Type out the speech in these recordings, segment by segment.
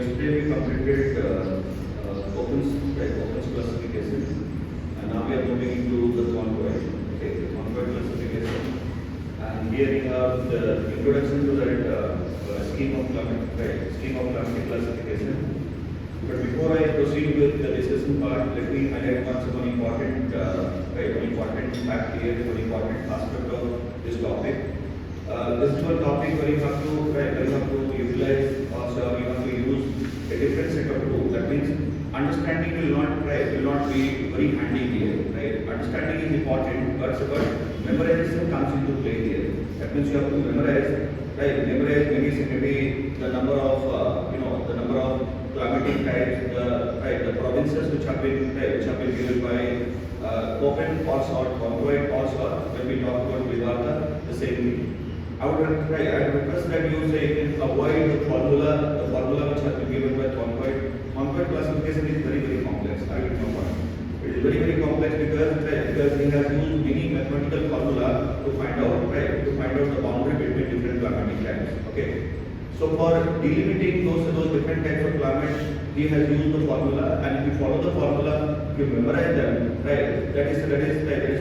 yesterday we completed Opens classification, and now we are moving into the convoy. Okay, the convoy classification, and here we have the introduction to that scheme of climatic classification. But before I proceed with the discussion part, let me highlight one important, one important fact here, one important aspect of this topic. This is one topic where you have to utilize also, you have to use a different set of tools. That means understanding will not be very handy here, right? Understanding is important, but memorization comes into play here. That means you have to memorize, right? Memorize maybe the number of the number of climatic types, the provinces which have been given by open or convoy or when we talk about Vidarbha, the same thing. I would request that you say avoid the formula which has been given by convoy. Convoy classification is very complex. I will know why. It is very complex because he has used many mathematical formula to find out the boundary between different climatic types. Okay. So for delimiting those different types of climate, he has used the formula, and if you follow the formula, you memorize them, right? That is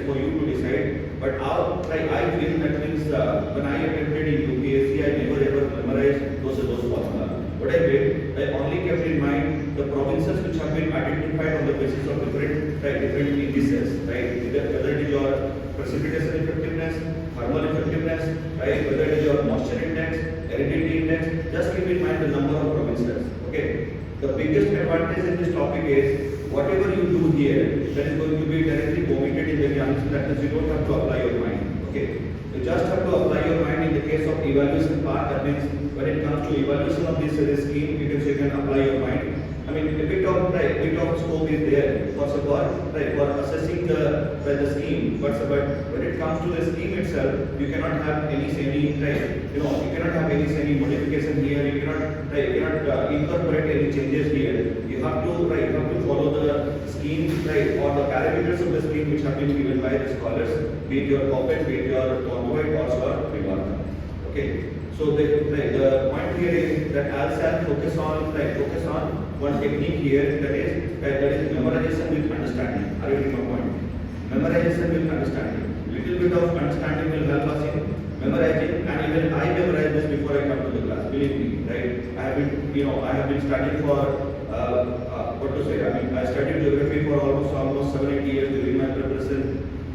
for you to decide. But I feel that means when I attempted in UPSC, I never ever memorized those formula. What I did, I only kept in mind the provinces which have been identified on the basis of different indices, right? Whether it is your precipitation effectiveness, thermal effectiveness, right? Whether it is your moisture index, aridity index, just keep in mind the number of provinces. Okay. The biggest advantage in this topic is whatever you do here, that is going to be directly omitted in the exam. That means you don't have to apply your mind. Okay. You just have to apply your mind in the case of evaluation part. That means when it comes to evaluation of this scheme, you can apply your mind. I mean, a bit of scope is there for assessing the scheme, but when it comes to the scheme itself, you cannot have any you cannot have any modification here. You cannot incorporate any changes here. You have to follow the scheme, or the parameters of the scheme which have been given by the scholars, be it your open, be it your convoy or Vidarbha. Okay. So the point here is that Al-San focus on one technique here, that is memorization with understanding. Are you getting my point? Memorization with understanding. Little bit of understanding will help us in memorizing, and even I memorize this before I come to the class. Believe me, right? I have been studying for I studied geography for almost 7-8 years during my preparation.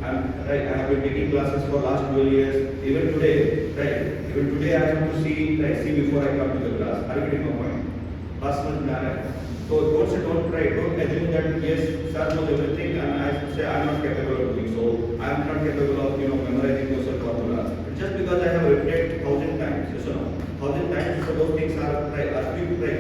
I have been taking classes for last 12 years. Even today, I have to see before I come to the class. Are you getting my point? Personal manner. So don't assume that yes, sir knows everything, and I say I am not capable of doing so. I am not capable of memorizing those formulas. Just because I have repeated 1,000 times, yes or no? 1,000 times, so those things are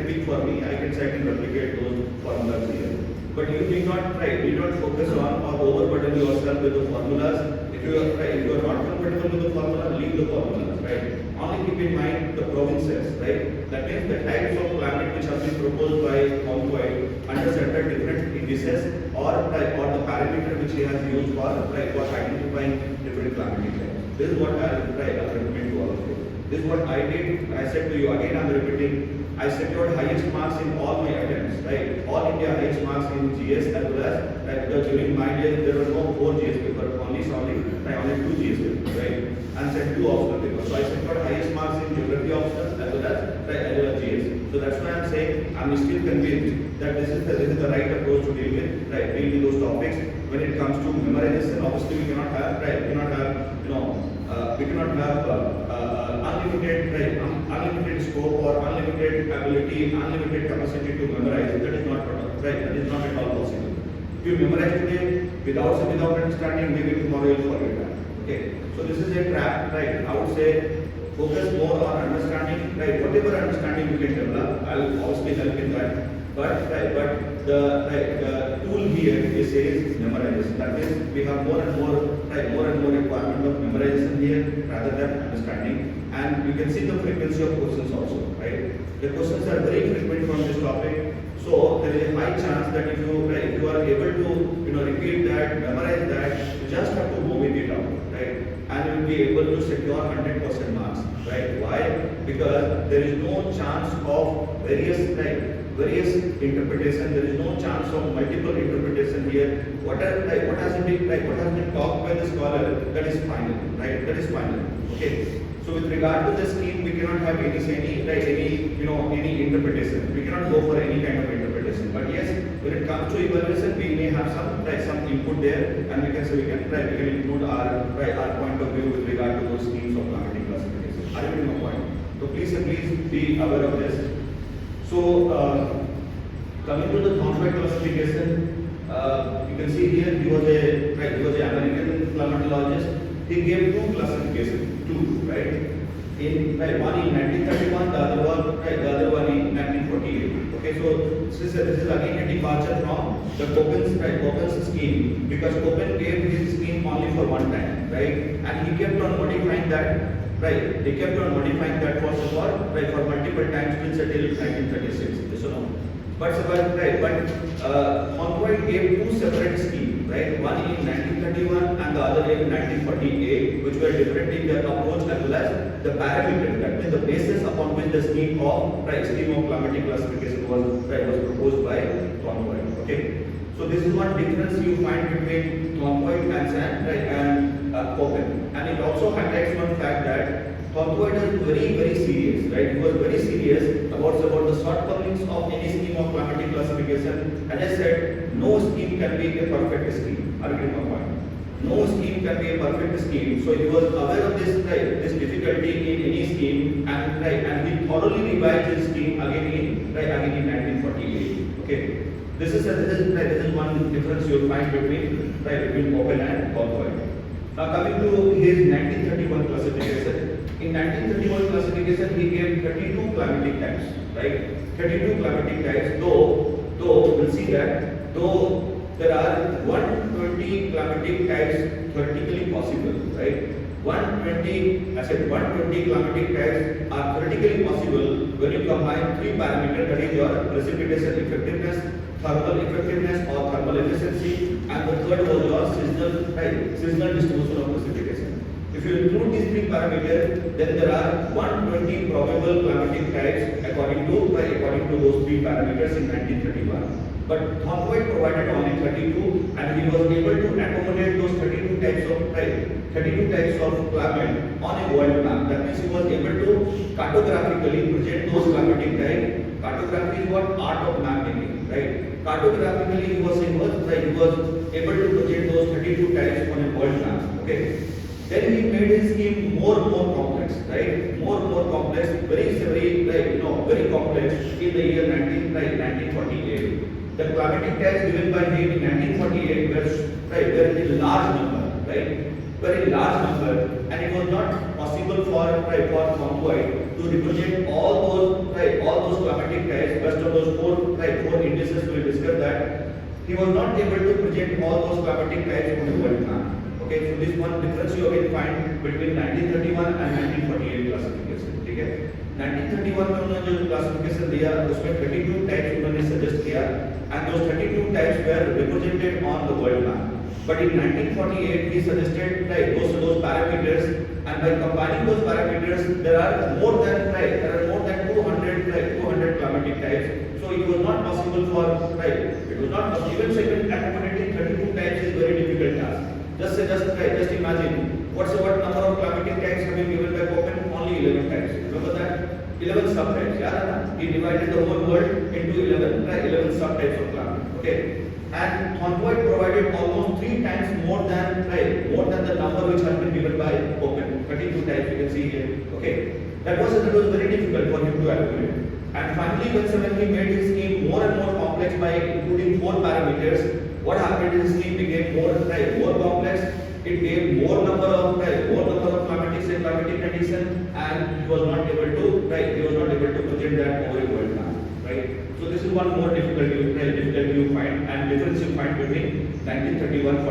big for me. I can replicate those formulas here. But you need not focus on or overburden yourself with the formulas. If you are not comfortable with the formula, leave the formulas, right? Only keep in mind the provinces, right? That means the types of climate which have been proposed by convoy under certain different indices or the parameter which he has used for identifying different climatic types. This is what I will recommend to all of you. This is what I did. I said to you again, I am repeating. I secured highest marks in all my attempts, right? All India highest marks in GS as well as because during my days there were no 4 GS papers, only 2 GS papers, right? And said 2 optional papers. So I secured highest marks in geography options as well as GS. So that's why I'm saying I'm still convinced that this is the right approach to deal with those topics. When it comes to memorization, obviously we cannot have unlimited scope or unlimited ability, unlimited capacity to memorize. That is not That is not at all possible. If you memorize today without understanding, maybe tomorrow you'll forget that. Okay. So this is a trap, right? I would say focus more on understanding, right? Whatever understanding you can develop, I will obviously help in that. But the tool here is memorization. That means we have more and more requirement of memorization here rather than understanding. And you can see the frequency of questions also, right? The questions are very frequent from this topic. So there is a high chance that if you are able to repeat that, memorize that, you just have to move it out, right? And you will be able to secure 100% marks, right? Why? Because there is no chance of various various interpretation. There is no chance of multiple interpretation here. What has been taught by the scholar, that is final, right? That is final. Okay. So with regard to the scheme, we cannot have any interpretation. We cannot go for any kind of interpretation. But yes, when it comes to evaluation, we may have some input there, and we can include our point of view with regard to those schemes of climatic classification. Are you getting my point? So please be aware of this. So coming to the Thorndike classification, you can see here he was an American climatologist. He gave two classifications, right? One in 1931, the other one in 1948. Okay, so this is again a departure from the Köppen's scheme, because Köppen gave his scheme only for one time, right? And he kept on modifying that. Right, they kept on modifying that for multiple times till settle 1936. Yes or no? But Thorndike gave two separate schemes, right? One in 1931 and the other in 1948, which were different in their approach as well as the parameter, that means the basis upon which the scheme of climatic classification was proposed by Thorndike. Okay, so this is one difference you find between Thorndike and Köppen, and it also highlights one fact that Thorndike is very serious, right? He was very serious about the shortcomings of any scheme of climatic classification. As I said, no scheme can be a perfect scheme. Are you getting my point? No scheme can be a perfect scheme. So he was aware of this difficulty in any scheme, and he thoroughly revised his scheme again in 1948. Okay, this is one difference you will find between Köppen and Thorndike. Now coming to his 1931 classification. In 1931 classification, he gave 32 climatic types, right? 32 climatic types, though we'll see that, though there are 120 climatic types theoretically possible, right? 120 climatic types are theoretically possible when you combine three parameters, that is your precipitation effectiveness, thermal effectiveness or thermal efficiency, and the third was your seasonal distribution of precipitation. If you include these three parameters, then there are 120 probable climatic types according to those three parameters in 1931. But Thorndike provided only 32, and he was able to accommodate those 32 types of climate on a world map. That means he was able to cartographically present those climatic types. Cartography is what? Art of map making, right? Cartographically he was able to present those 32 types on a world map. Okay. Then he made his scheme more complex, right? More complex, very complex in the year 1948. The climatic types given by him in 1948 were a large number, right? Very large number, and it was not possible for Thorndike to represent all those climatic types based on those four indices we discussed that. He was not able to present all those climatic types on the world map. Okay, so this one difference you will find between 1931 and 1948 classification. ठीक है? 1931 में उन्होंने जो classification दिया उसमें 32 types उन्होंने suggest किया, and those 32 types were represented on the world map. But in 1948 he suggested those parameters, and by combining those parameters there are more than 200 climatic types. So it was not possible for even accommodating 32 types is very difficult task. Just imagine what number of climatic types have been given by Köppen? Only 11 types. Remember that? 11 subtypes. Yeah, he divided the whole world into 11 subtypes of climate. Okay, and Thorndike provided almost 3 times more than the number which has been given by Köppen. 32 types you can see here. Okay, that was very difficult for him to accumulate. And finally, when he made his scheme more and more complex by including 4 parameters, what happened is his scheme became more complex. It gave more number of climatic conditions, and he was not able to present that over a world map, right? So this is one more difficulty you find, and difference you find between 1931 and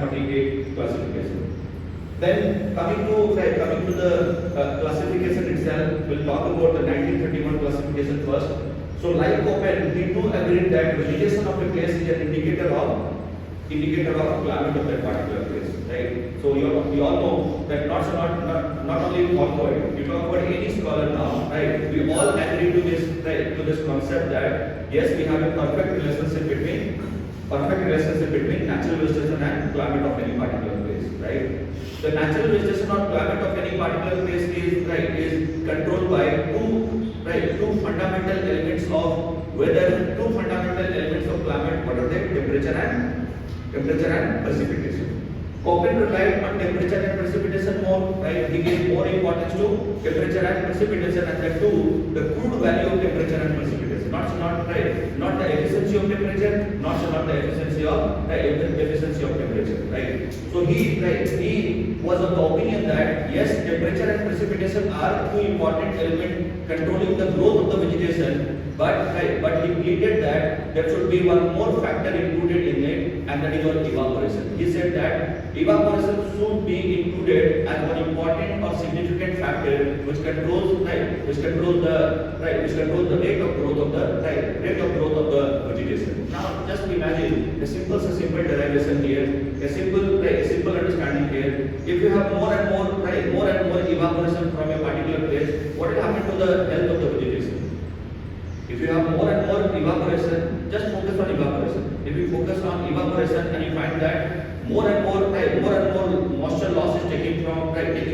48 classification. Then coming to the classification itself, we'll talk about the 1931 classification first. So like Köppen, we do agree that vegetation of a place is an indicator of climate of that particular place, right? So we all know that not not only Convoy, you talk about any scholar now, right? We all agree to this, right, to this concept that yes, we have a perfect relationship between natural vegetation and climate of any particular place, right? The natural vegetation or climate of any particular place is right is controlled by two fundamental elements of weather, two fundamental elements of climate. What are they? Temperature and precipitation. Koppen relied on temperature and precipitation more, right? He gave more importance to temperature and precipitation, and that too, the crude value of temperature and precipitation. Not right, not the efficiency of temperature, not the efficiency of efficiency of temperature, right? So he was of the opinion that yes, temperature and precipitation are two important elements controlling the growth of the vegetation. But he pleaded that there should be one more factor included in it, and that is your evaporation. He said that evaporation should be included as one important or significant factor which controls the rate of growth of the vegetation. Now just imagine a simple derivation here, a simple understanding here. If you have more and more evaporation from a particular place, what will happen to the health of the vegetation? If you have more and more evaporation, just focus on evaporation. If you focus on evaporation and you find that more and more moisture loss is taking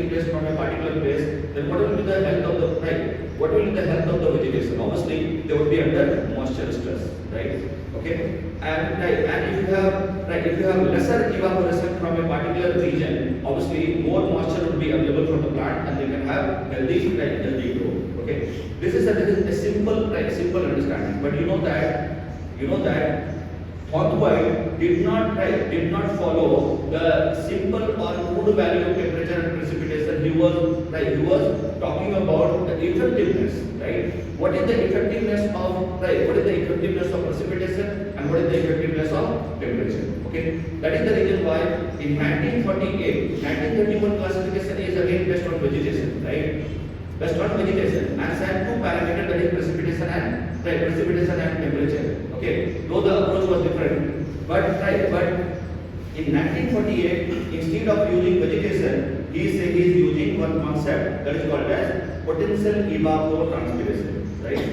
place from a particular place, then what will be the health of the vegetation? Obviously, they would be under moisture stress, right? Okay, and if you have lesser evaporation from a particular region, obviously more moisture would be available from the plant, and they can have healthy growth. Okay, this is a simple understanding, but you know that Thorndike did not follow the simple or crude value of temperature and precipitation. He was talking about the effectiveness, right? What is the effectiveness of precipitation and what is the effectiveness of temperature? Okay, that is the reason why in 1931 classification is again based on vegetation, right? Based on vegetation and set two parameters, that is precipitation and temperature. Okay, though the approach was different, but in 1948, instead of using vegetation, he is using one concept that is called as potential evapotranspiration, right?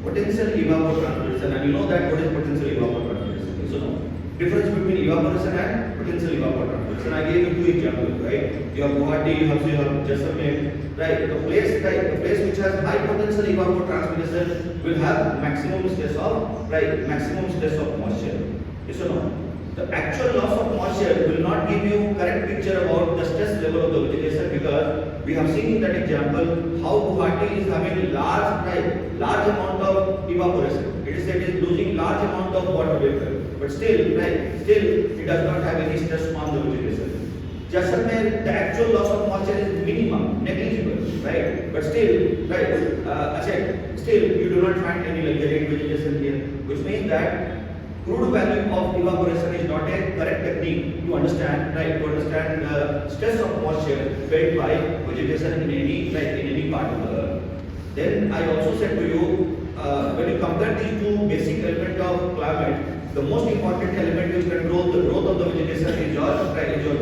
Potential evapotranspiration, and you know that what is potential evapotranspiration? So no difference between evaporation and potential evapotranspiration. I gave you two examples, right? You have Guwahati, you have Jaisalmer, right? The place which has high potential evapotranspiration will have maximum stress of moisture. Yes or no? The actual loss of moisture will not give you correct picture about the stress level of the vegetation, because we have seen in that example how Guwahati is having large amount of evaporation. It is said it is losing large amount of water vapor, but still it does not have any stress on the vegetation. Jaisalmer, the actual loss of moisture is minimum, negligible, right? But still you do not find any luxuriant vegetation here, which means that crude value of evaporation is not a correct technique to understand the stress of moisture felt by vegetation in any part of the earth. Then I also said to you, when you compare these two basic elements of climate, the most important element which controls the growth of the vegetation is your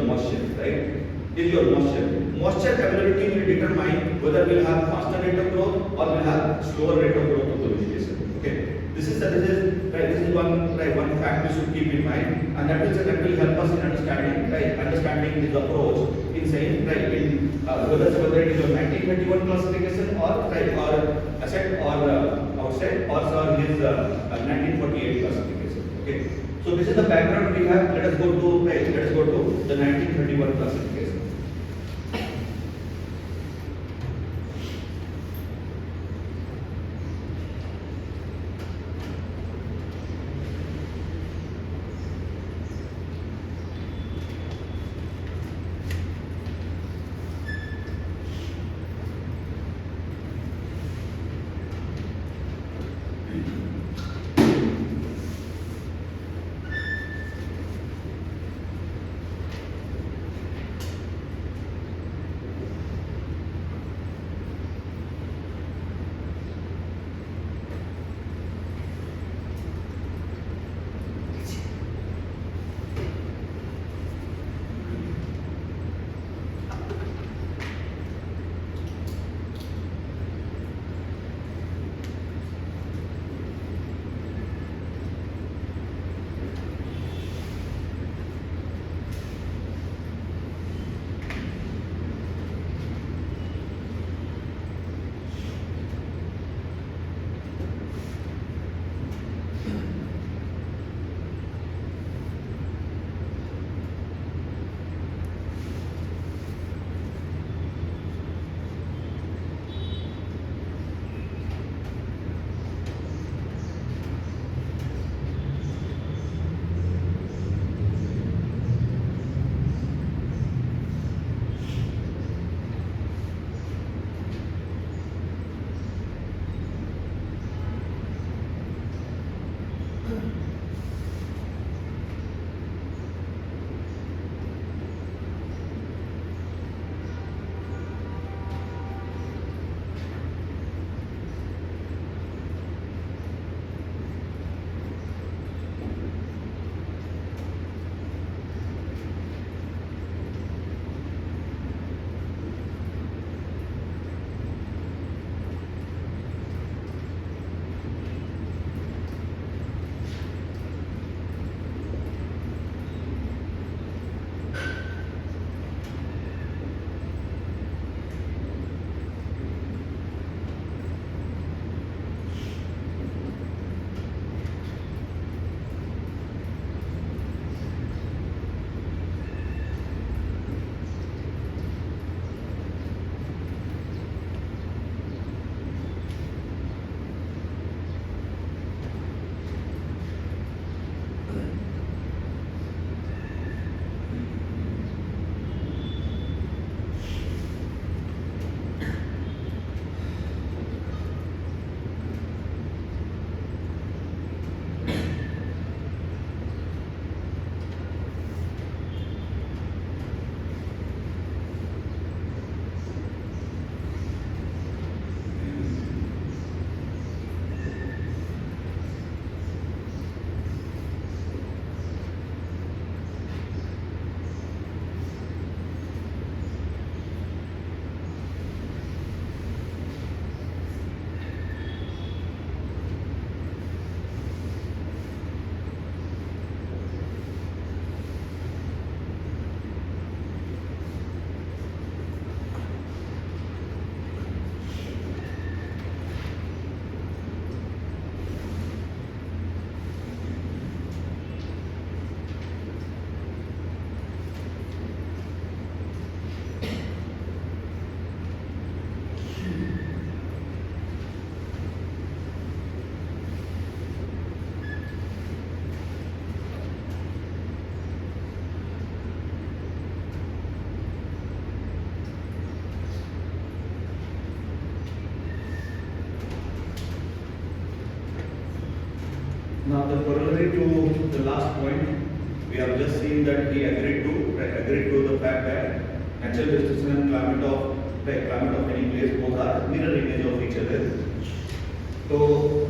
moisture, right? Is your moisture. Moisture availability will determine whether we'll have faster rate of growth or we'll have slower rate of growth of the vegetation. Okay. This is one fact we should keep in mind, and that will help us in understanding this approach in saying whether it is your 1921 classification or outside or his 1948 classification. Okay, so this is the background we have. Let us go to the 1931 classification. Now, the corollary to the last point, we have just seen that he agreed to the fact that natural vegetation and climate of any place both are mirror image of each other. So,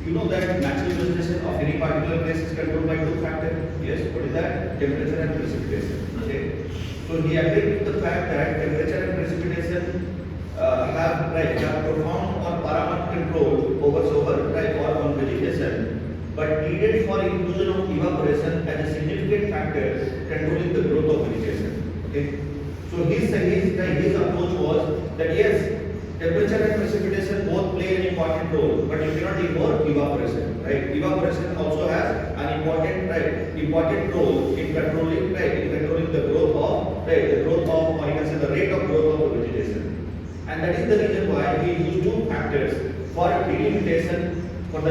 you know that natural vegetation of any particular place is controlled by two factors. Yes, what is that? Temperature and precipitation. Okay. So he agreed with the fact that temperature and precipitation have profound or paramount control on vegetation, but needed for inclusion of evaporation as a significant factor controlling the growth of vegetation. Okay. So his approach was that yes, temperature and precipitation both play an important role, but you cannot ignore evaporation. Right? Evaporation also has an important role in controlling the growth of or you can say the rate of growth of the vegetation. And that is the reason why we use two factors for the delimitation of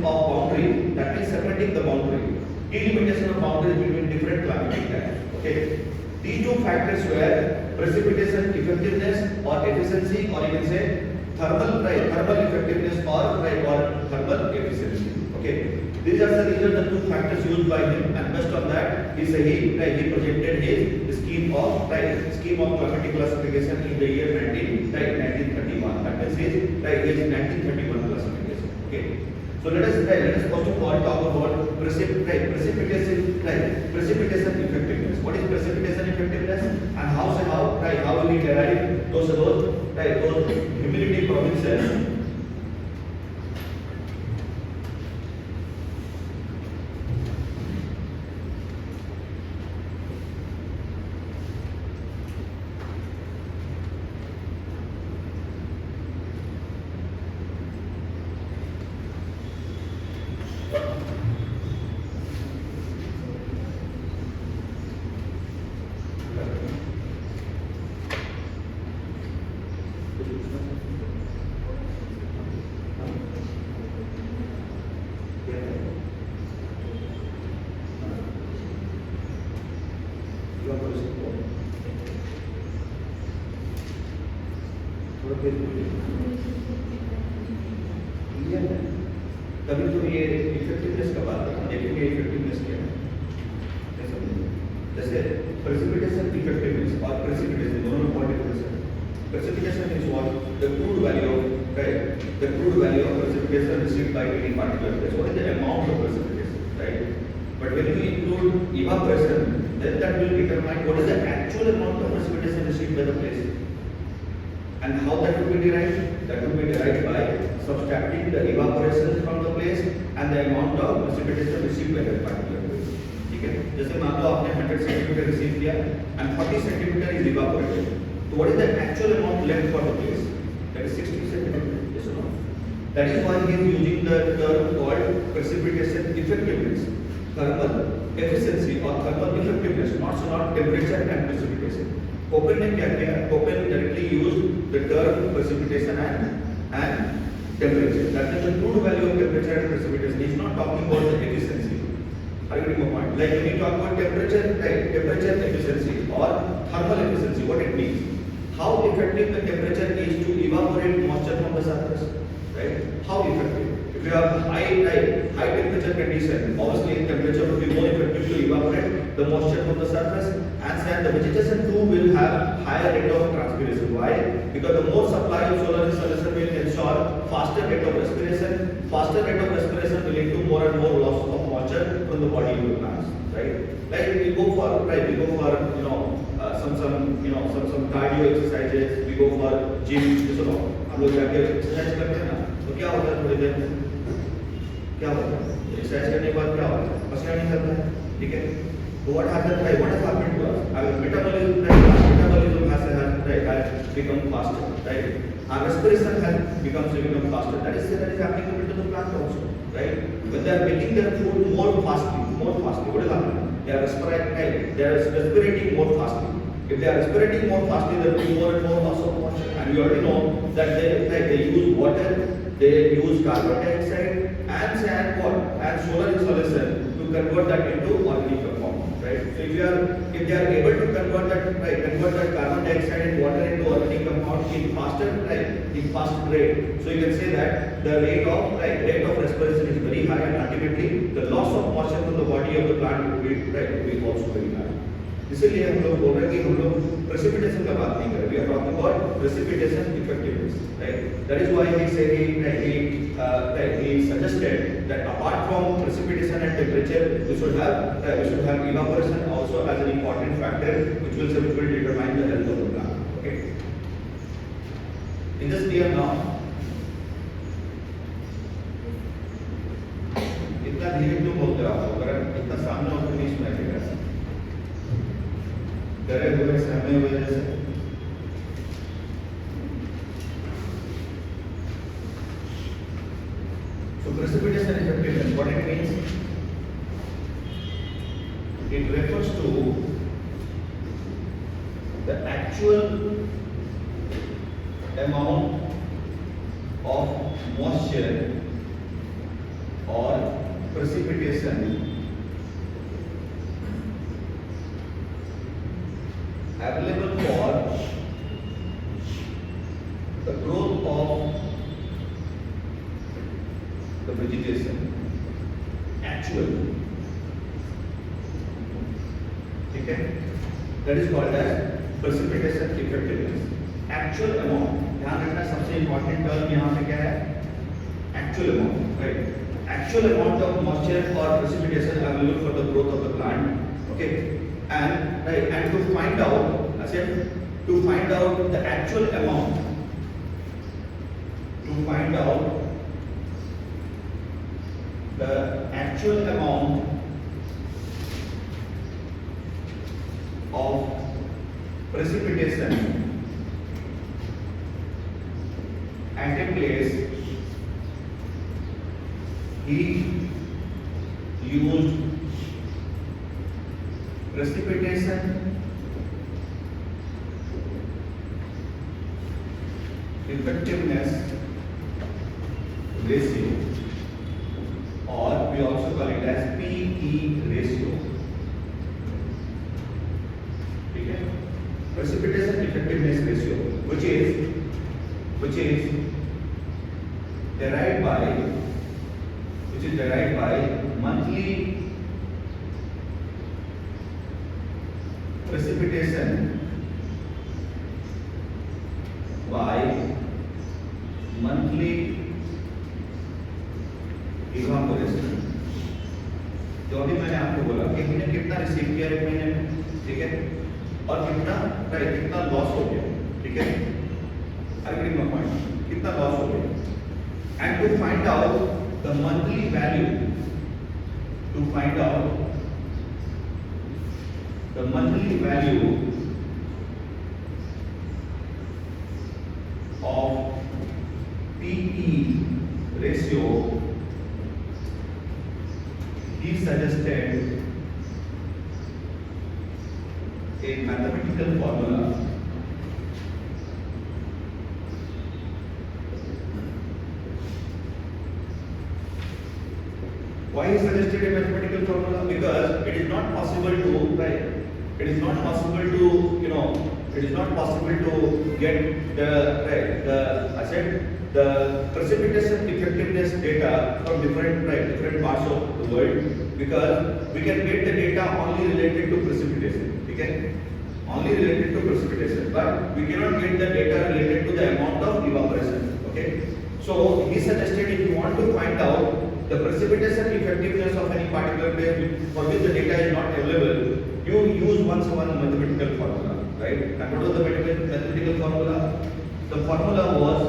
boundary, that means separating the boundary. Delimitation of boundaries between different climatic types. Okay. These two factors were precipitation effectiveness or efficiency, or you can say thermal effectiveness or thermal efficiency. Okay. These are the reason the two factors used by him, and based on that, he projected his scheme of climatic classification in the year 1931. That is his 1931 classification. Okay. So let us first of all talk about precipitation effectiveness. What is precipitation effectiveness, and how will we derive those humidity provinces? तभी तो ये effectiveness का बात है, देखेंगे effectiveness क्या है। जैसे प्रेसिपिटेशन इफेक्टिवनेस और प्रेसिपिटेशन दोनों में बहुत डिफरेंस है। Precipitation is what the crude value of right, the crude value of precipitation received by any particular place, what is the amount of precipitation, right? But when you include evaporation, then that will determine what is the actual amount of precipitation received by the place. And how that will be derived? That will be derived by subtracting the evaporation from the place and the amount of precipitation received by that particular place. ठीक है? जैसे मान लो आपने 100 centimeter receive किया and 40 centimeter is evaporated. So what is the actual amount left for the place? That is 60 centimeter. Yes or no? That is why he is using the term called precipitation effectiveness, thermal efficiency or thermal effectiveness, not temperature and precipitation. Köppen ने क्या किया? Köppen directly used the term precipitation and temperature. That is the true value of temperature and precipitation. He is not talking about the efficiency. Are you getting my point? Like when you talk about temperature, right? Temperature efficiency or thermal efficiency, what it means? How effective the temperature is to evaporate moisture from the surface, right? How effective? If you have high temperature condition, obviously temperature will be more effective to evaporate the moisture from the surface, and the vegetation too will have higher rate of transpiration. Why? Because the more supply of solar insolation will ensure faster rate of respiration. Faster rate of respiration will lead to more and more loss of moisture from the body of the plants, right? Like we go for some cardio exercises, we go for gym, you know, हम लोग जाके exercise करते हैं ना, तो क्या होता है थोड़ी देर क्या होता है एक्सरसाइज करने के बाद क्या होता है पसीना निकलता है, ठीक है? So what happens? What has happened to us? Our metabolism has become faster, right? Our respiration has become faster. That is happening to the plant also, right? When they are making their food more fastly, what is happening? They are respirating more fastly. If they are respirating more fastly, there will be more and more loss of moisture. And you already know that they use water, they use carbon dioxide and sand, and solar insolation to convert that into organic compound. Right? So if they are able to convert that carbon dioxide and water into organic compound in faster rate, so you can say that the rate of respiration is very high, and ultimately the loss of moisture from the body of the plant will be also very high. इसीलिए हम लोग बोल रहे हैं कि हम लोग precipitation का बात नहीं कर रहे. We are talking about precipitation effectiveness, right? That is why he suggested that apart from precipitation and temperature, we should have evaporation also as an important factor, which will determine the health of the plant. Okay. Is this clear now? इतना धीरे क्यों बोलते हो आप? अगर इतना सामने होकर नहीं सुनाई देगा, डरे हुए सहमे हुए जैसे. So precipitation effectiveness, what it means? It refers to the actual amount of moisture or precipitation available for the growth of the vegetation. Actual, okay? That is called as precipitation effectiveness. Actual amount. ध्यान रखना सबसे important term यहाँ पे क्या है? Actual amount, right? Actual amount of moisture or precipitation available for the growth of the plant, okay? And to find out, I said, to find out the actual amount, of precipitation at a place, he used precipitation effectiveness ratio, or we also call it as PE ratio. Okay? Precipitation effectiveness ratio, which is derived by which is derived by monthly precipitation by monthly evaporation। जो अभी मैंने आपको बोला कि हमने कितना receive किया एक महीने में, ठीक है, और कितना लॉस हो गया, ठीक है, अग्री में पॉइंट कितना लॉस हो गया, and to find out the monthly value, to find out the monthly value of PE ratio, he suggested a mathematical formula why he suggested a mathematical formula, because it is not possible to it is not possible to it is not possible to get the precipitation effectiveness data from different parts of the world, because we can get the data only related to precipitation, okay, only related to precipitation, but we cannot get the data related to the amount of evaporation, okay. So he suggested if you want to find out the precipitation effectiveness of any particular place for which the data is not available, you use one mathematical formula, right? And what was the mathematical formula? The formula was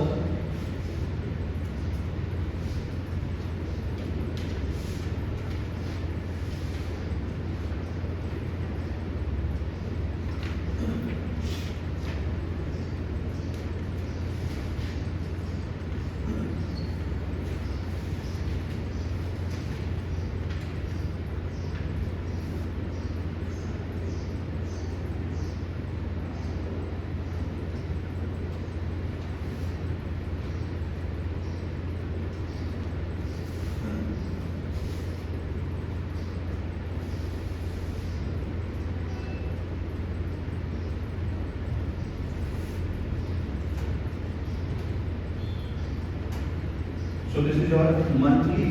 so this is your monthly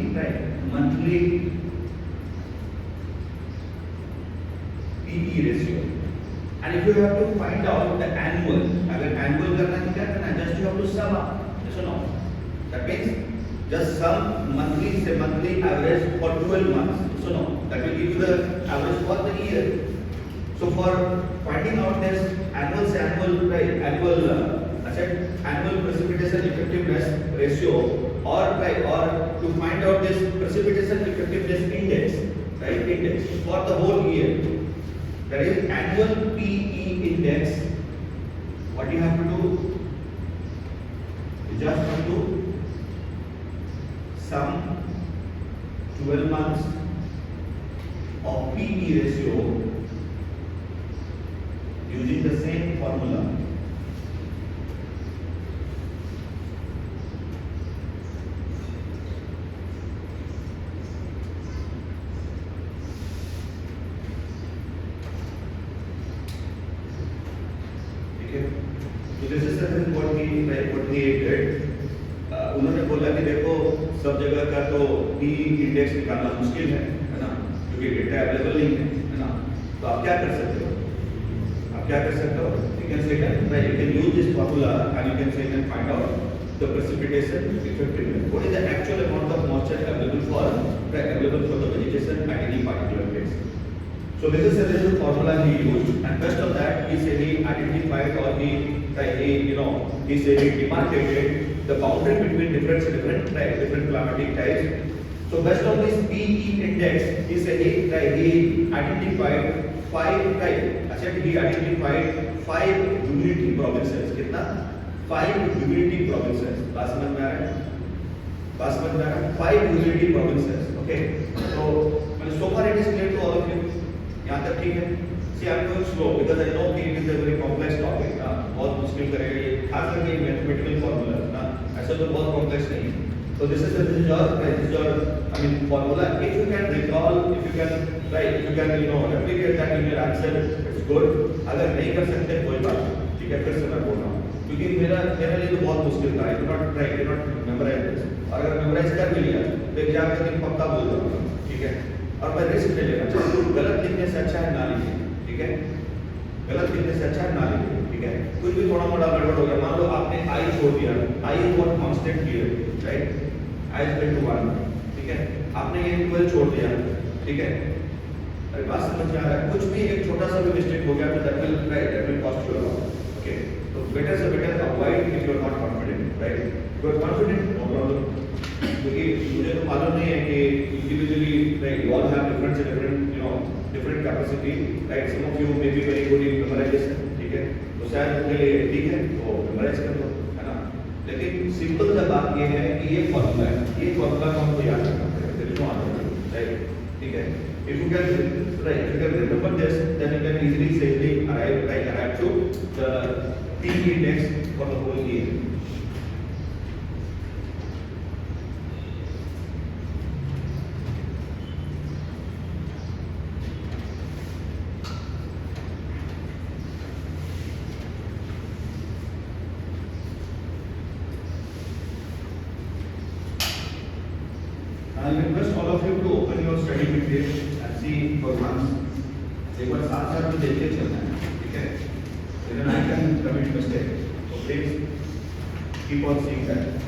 PE ratio, and if you have to find out the annual, अगर annual करना है क्या करना है, just you have to sum up, yes or no, that means just sum monthly average for 12 months, yes or no, that will give you the average for the year. So for finding out this annual precipitation effectiveness ratio, or to find out this precipitation effectiveness index for the whole year, that is annual PE index, what you have to do, you just have to sum 12 months of PE ratio using the same formula. So this is what he did. उन्होंने बोला कि देखो सब जगह का तो P index निकालना मुश्किल है ना, क्योंकि डेटा अवेलेबल नहीं है ना, तो आप क्या कर सकते हो, you can say that you can use this formula and you can say and find out the precipitation effectiveness, what is the actual amount of moisture available for the vegetation at any particular place. So this is a little formula he used, and based on that he said he identified, or he said he demarcated the boundary between different climatic types. So based on this PE index, he said he identified five humidity provinces. कितना? 5 humidity provinces. बात समझ में आ रहा है? 5 humidity provinces. Okay. So far it is clear to all of you. यहाँ तक ठीक है? See, I'm going slow because I know it is a very complex topic. बहुत मुश्किल करेगा ये, खास करके mathematical formula ना, ऐसा तो बहुत complex नहीं है. So this is your formula. If you can recall, if you can replicate that in your answer, it's good. अगर नहीं कर सकते कोई बात नहीं, ठीक है, फिर से मैं बोल रहा हूँ, क्योंकि मेरा लिए तो बहुत मुश्किल था. I cannot memorize this. और अगर मेमोराइज कर भी लिया तो एग्जाम के दिन पक्का बोल दूंगा, ठीक है। और मैं रिस्क ले लेना चाहता हूँ, गलत लिखने से अच्छा है ना लिखे, ठीक है। गलत लिखने से अच्छा है ना लिखे, ठीक है। कुछ भी थोड़ा मोड़ा गड़बड़ हो गया, मान लो आपने आई छोड़ दिया, I is one constant here, right, I is equal to 1, ठीक है। आपने ये 12 छोड़ दिया, ठीक है। अरे बात समझ में आ रहा है? कुछ भी एक छोटा सा भी मिस्टेक हो गया तो that will, right, that will cost you a lot, okay. तो बेटर से better avoid if you are not confident, right. You are confident, no problem, क्योंकि मुझे तो मालूम नहीं है कि individually, right, you all have different you know different capacity, right. Some of you may be very good in memorisation, ठीक है। तो शायद उनके लिए ठीक है वो मेमोराइज कर लो, है ना। लेकिन सिंपल सा बात ये है कि ये फॉर्मूला है, ये फॉर्मूला को हमको याद रखना पड़ेगा, there is no other, right, ठीक है। If you can, right, if you can remember this, then you can easily safely arrive to the P index for the whole year. I request all of you to open your study material and see for once. एक बार साथ साथ में देखते चलना है, ठीक है। Then I can commit mistake. So please keep on seeing that.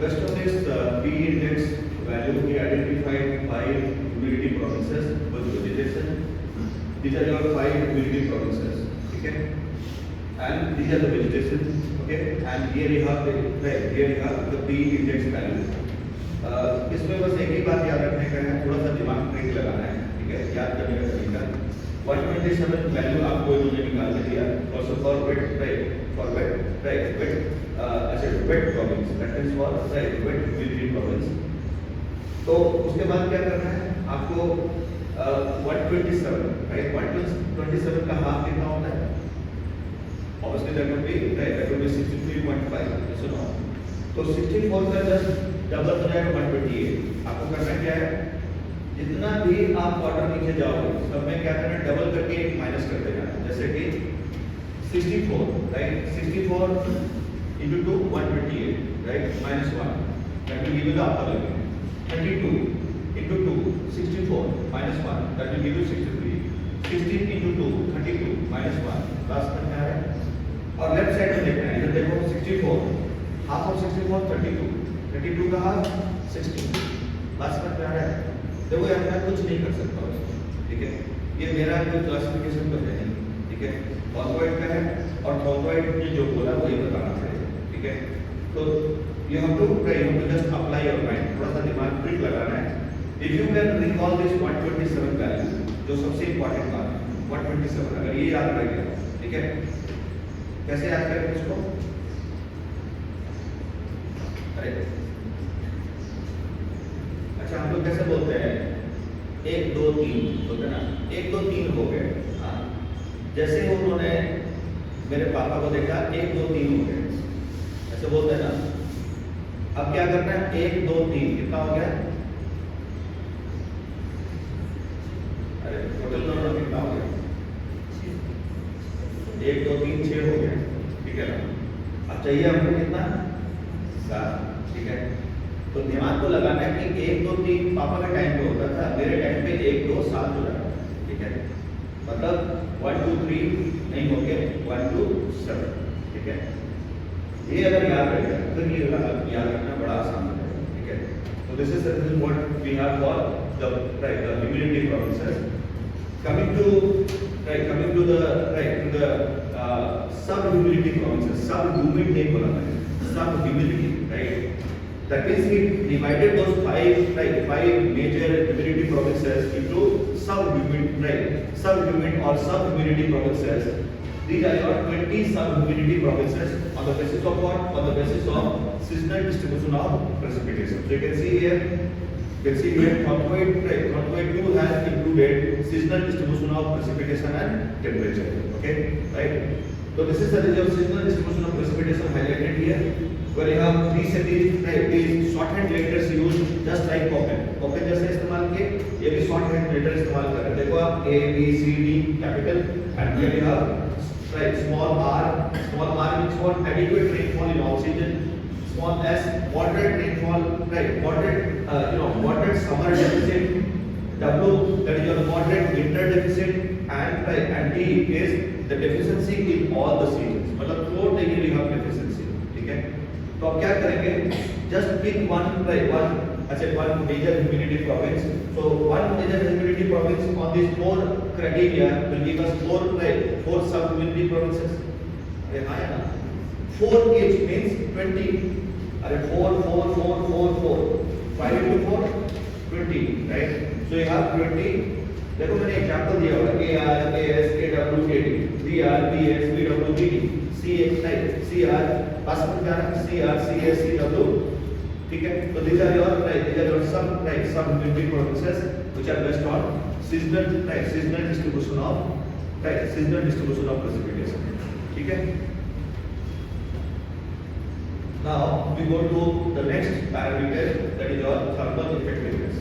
based on this PE index value, we identified 5 humidity provinces with vegetation. These are your 5 humidity provinces, okay? And these are the vegetation, okay? And here you have the PE index value. इसमें बस एक ही बात याद रखने का है, थोड़ा सा दिमाग ट्रिक लगाना है, ठीक है? याद करने का तरीका 127 वैल्यू आपको इन्होंने निकाल के दिया, also for wet, right? For wet, right? Wet, wet province, that is for right, wet humidity province. तो उसके बाद क्या करना है आपको 127, right? 127 का हाफ कितना होता है? Obviously that would be right, that would be 63.5. So no, तो 64 का जस्ट डबल हो जाएगा 128. आपको करना क्या है, जितना भी आप क्वार्टर नीचे जाओगे सब में क्या करना है, डबल करके माइनस करते जाना. जैसे कि 64, right? 64 into 2 128, right? Minus 1, that will give you the upper limit. 32 into 2 64 minus 1, that will give you 63. 16 into 2 32 minus 1, last में क्या है? और लेफ्ट साइड में देखना है, इधर देखो 64, हाफ ऑफ 64 32, 32 का हाफ 16, लास्ट में क्या है? देखो यहाँ मैं कुछ नहीं कर सकता उसको, ठीक है? ये मेरा कोई क्लासिफिकेशन तो है नहीं, ठीक है? कॉन्क्वाइट का है और कॉन्क्वाइट ने जो बोला वही बताना पड़ेगा, ठीक है? तो you have to just apply your mind, थोड़ा सा दिमाग ट्रिक लगाना है. If you can recall this 127 value, जो सबसे इम्पोर्टेंट बात है 127, अगर ये याद रह गया, ठीक है? कैसे याद करेंगे इसको? अरे अच्छा, हम लोग कैसे बोलते हैं 1 2 3 बोलते हैं ना, 1 2 3 हो गए. हाँ, जैसे उन्होंने मेरे पापा को देखा 1 2 3 हो गए, ऐसे बोलते हैं ना. अब क्या करना है, 1 2 3 कितना हो गया? अरे टोटल नंबर कितना हो गया? 1 2 3 6 हो गया, ठीक है ना? अब चाहिए हमको कितना? 7, ठीक है? तो दिमाग को लगाना है कि 1 2 3 पापा के टाइम पे होता था, मेरे टाइम पे 1 2 7 हो जाता है, ठीक है? मतलब 1 2 3 नहीं हो गया, 1 2 7, ठीक है? ये अगर याद रहेगा फिर ये याद रखना बड़ा आसान है, ठीक है? तो this is what we have for the humidity provinces. Coming to the sub humidity provinces. Sub humid नहीं बोला मैंने, sub humidity, right? That means we divided those five major humidity provinces into sub humid or sub humidity provinces. These are your 20 sub humidity provinces on the basis of what? On the basis of seasonal distribution of precipitation. So you can see here Concoid 2 has included seasonal distribution of precipitation and temperature. Okay, right? So this is the seasonal distribution of precipitation highlighted here, where you have these shorthand letters used just like Köppen. Köppen जैसे इस्तेमाल किए, ये भी shorthand letter इस्तेमाल कर रहे हैं. देखो आप A B C D capital and here you have small r means what? Adequate rainfall in all seasons. Small s, moderate rainfall, moderate summer deficit. W, that is your moderate winter deficit, and D is the deficiency in all the seasons. मतलब throughout the year you have deficiency, ठीक है? तो अब क्या करेंगे? Just pick one major humidity province. So one major humidity province on these 4 criteria will give us 4 sub humidity provinces. अरे हाँ या ना? 4 each means 20. अरे 4 5 into 4 20, right? So you have 20. देखो मैंने एग्जांपल दिया हुआ है AR, AS, AW, AD, BR, BS, BW, BD, CR, पास में क्या है? CR, CS, CW, ठीक है? तो these are your sub humidity provinces which are based on seasonal distribution of precipitation, ठीक है? Now we go to the next parameter, that is your thermal effectiveness.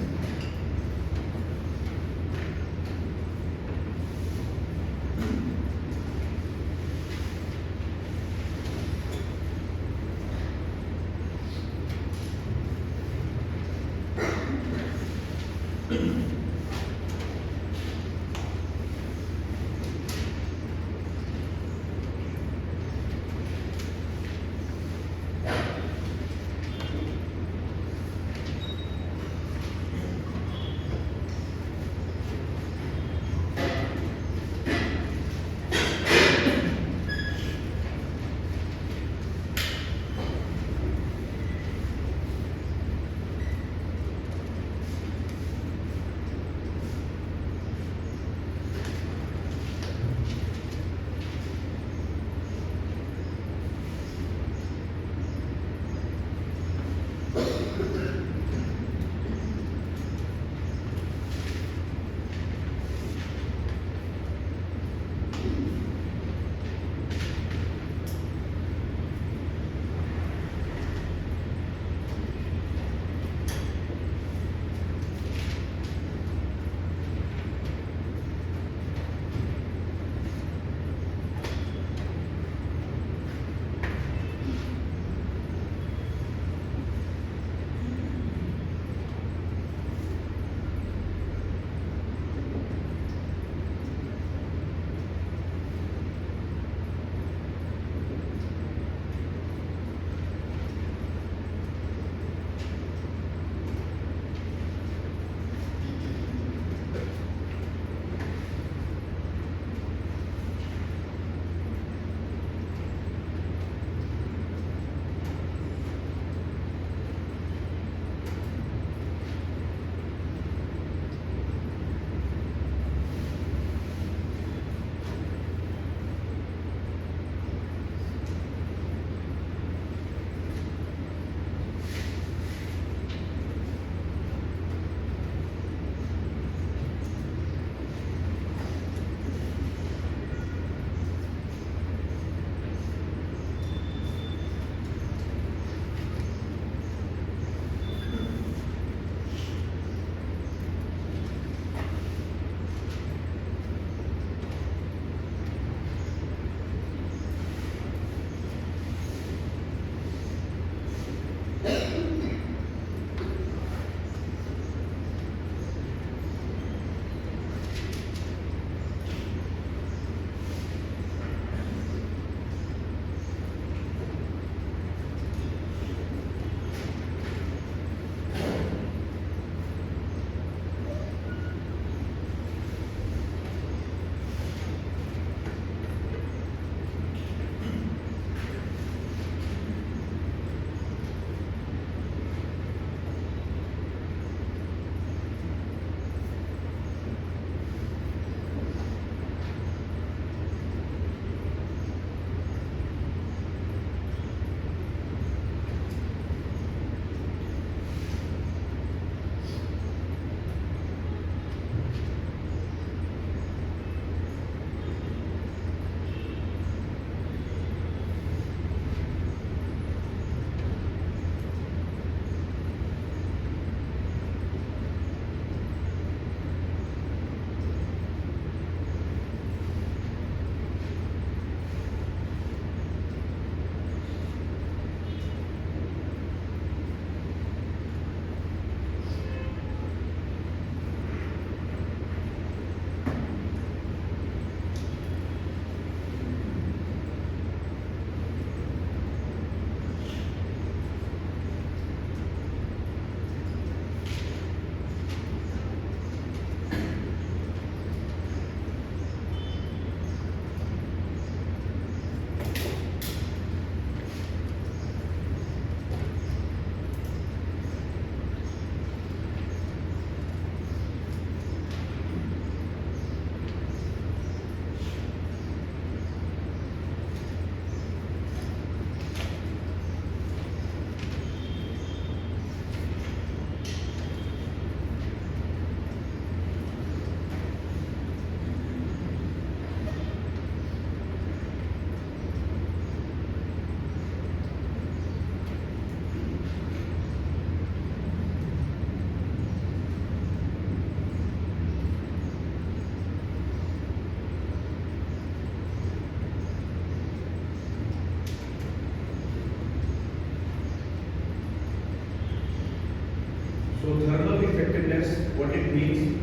what it means.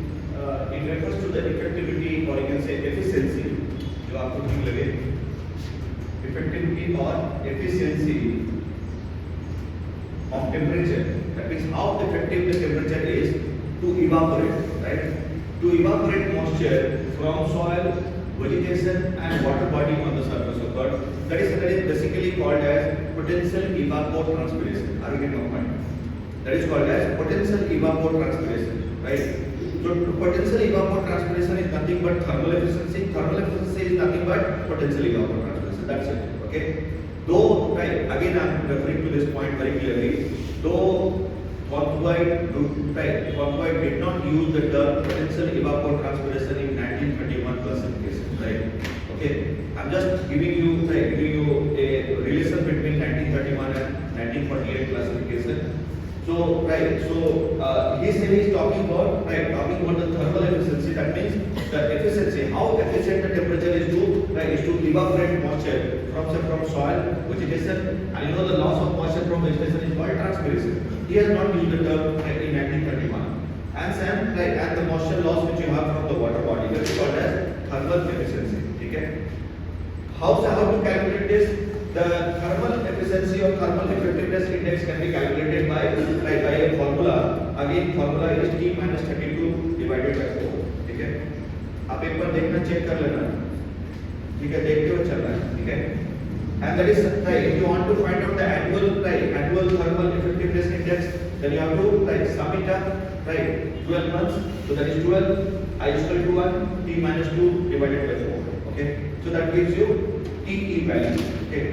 It refers to the effectivity or you can say efficiency. जो आपको ठीक लगे, effectivity or efficiency of temperature. That means how effective the temperature is to evaporate, right? To evaporate moisture from soil, vegetation and water body on the surface of earth. That is basically called as potential evapotranspiration. Are you getting my point? That is called as potential evapotranspiration, right? So potential evapotranspiration is nothing but thermal efficiency. Thermal efficiency is nothing but potential evapotranspiration. That's it. Okay. Though, right, again I am referring to this point very clearly. Though Thorndike did not use the term potential evapotranspiration in 1931 classification, right? Okay, I'm just giving you a relation between 1931 and 1948 classification. So he said he's talking about the thermal efficiency. That means the efficiency, how efficient the temperature is to evaporate moisture from soil, vegetation, and the loss of moisture from vegetation is called transpiration. He has not used the term in 1931. And the moisture loss which you have from the water body, that is called as thermal efficiency. Okay? How to calculate this? The thermal efficiency or thermal effectiveness index can be calculated by a formula. Again, formula is T minus 32 divided by 4. ठीक है? आप एक बार देखना check कर लेना. ठीक है? देखते हुए चलना है. ठीक है? And that is right. If you want to find out the annual thermal effectiveness index, then you have to sum it up. 12 months. So that is 12. I is equal to 1. T minus 2 divided by 4. Okay? So that gives you TE value. Okay.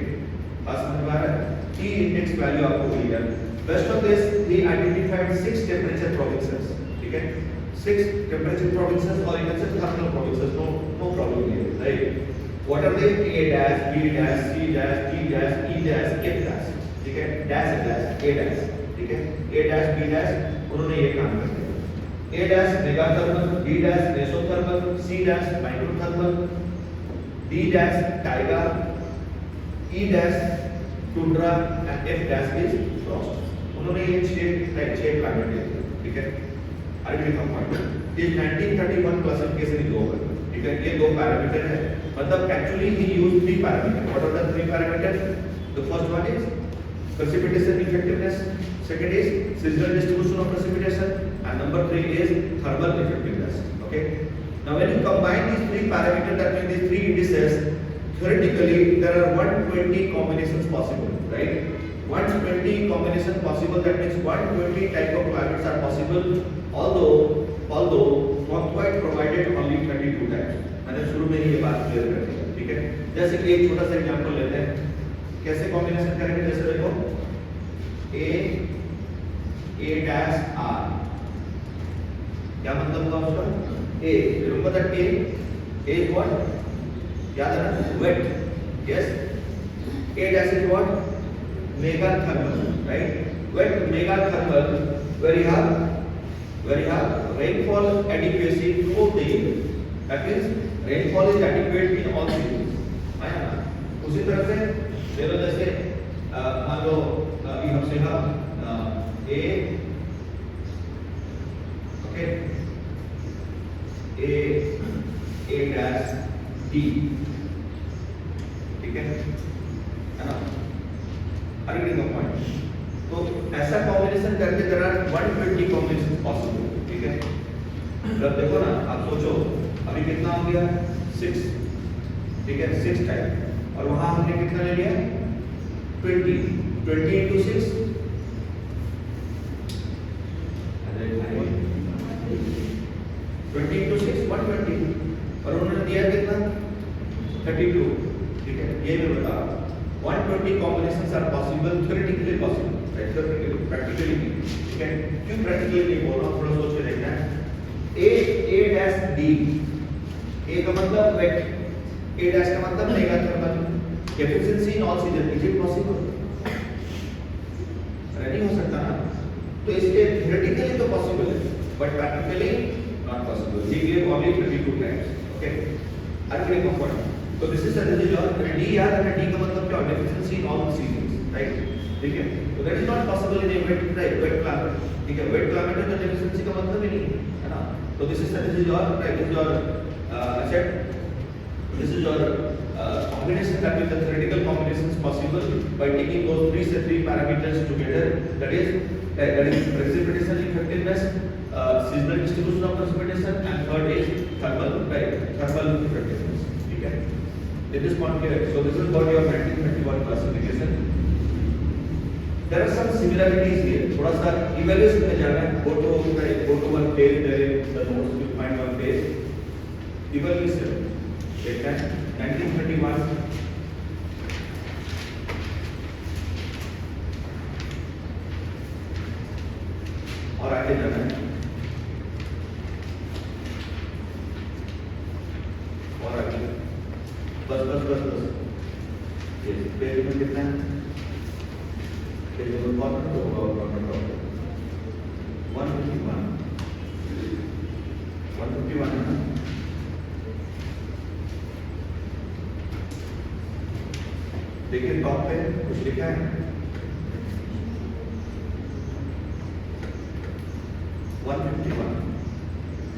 T index value आपको मिल गया. Based on this, he identified 6 temperature provinces. ठीक है? 6 temperature provinces or you can say thermal provinces. No problem here, right? What are they? A dash, B dash, C dash, D dash, E dash, F dash. ठीक है? Dash dash, A dash. ठीक है? A dash, B dash, उन्होंने ये काम कर दिया. A dash megathermal, B dash mesothermal, C dash microthermal, D dash taiga, E dash tundra and F dash is frost. उन्होंने ये 6 पैरामीटर दिए. ठीक है? आगे हम पढ़ते हैं. This 1931 classification is over. ठीक है? ये 2 पैरामीटर है. मतलब actually he used 3 parameters. What are the 3 parameters? The first one is precipitation effectiveness. Second is seasonal distribution of precipitation, and number 3 is thermal effectiveness. Okay? Now when you combine these 3 parameters, that means these 3 indices, theoretically there are 120 combinations possible, right? 120 combination possible, that means 120 type of climates are possible, although Thorndike provided only 32 types. मैंने शुरू में ही ये बात clear कर दी. ठीक है? जैसे कि एक छोटा सा एग्जांपल लेते हैं. कैसे कॉम्बिनेशन करेंगे? जैसे देखो A dash R, क्या मतलब हुआ उसका? A, remember that A is what? याद है ना? Wet. Yes. A dash is what? Megathermal, right? Wet megathermal, where you have rainfall adequacy throughout the year. That means rainfall is adequate in all seasons. है ना? उसी तरह से चलो जैसे मान लो अभी हमसे A, okay, A dash D. ठीक है ना? अरे का पॉइंट. तो ऐसा कॉम्बिनेशन करके there are 120 कॉम्बिनेशन पॉसिबल. ठीक है? जब देखो ना, आप सोचो अभी कितना हो गया? 6. ठीक है? 6 टाइप. और वहां हमने कितना ले लिया? 20 into 6. 20 into 6 120. और उन्होंने दिया कितना? 32. ठीक है? ये मैं बता रहा हूँ. 120 combinations are possible, theoretically possible, right? Theoretically, practically नहीं. ठीक है? क्यों practically नहीं बोल रहा हूँ? थोड़ा सोच के देखना है. A dash D. A का मतलब wet. A dash का मतलब megathermal. Efficiency in all seasons. Is it possible? नहीं हो सकता ना. तो इसलिए theoretically तो possible है, but practically not possible. He gave only 32 times. Okay? आगे देखो point. So this is a result of D याद है. D का मतलब क्या? Efficiency in all seasons. right? Okay, so that is not possible in a wet climate. Okay, wet climate में तो deficiency का मतलब ही नहीं है ना. So this is your asset. This is your combination, that is the theoretical combinations possible by taking those three parameters together. That is precipitation effectiveness, seasonal distribution of precipitation, and third is thermal effectiveness. Okay, it is not clear. So this is about your 1931 classification. There are some similarities here. थोड़ा सा evaluation में जाना है. Go to one page. There is the notes. You find one page. Evaluation. Take time. 1931. और आगे जाना है. और आगे. बस. ये पेज में कितना है? पेज नंबर 151 है ना? देखिए टॉप पे कुछ लिखा है. 151.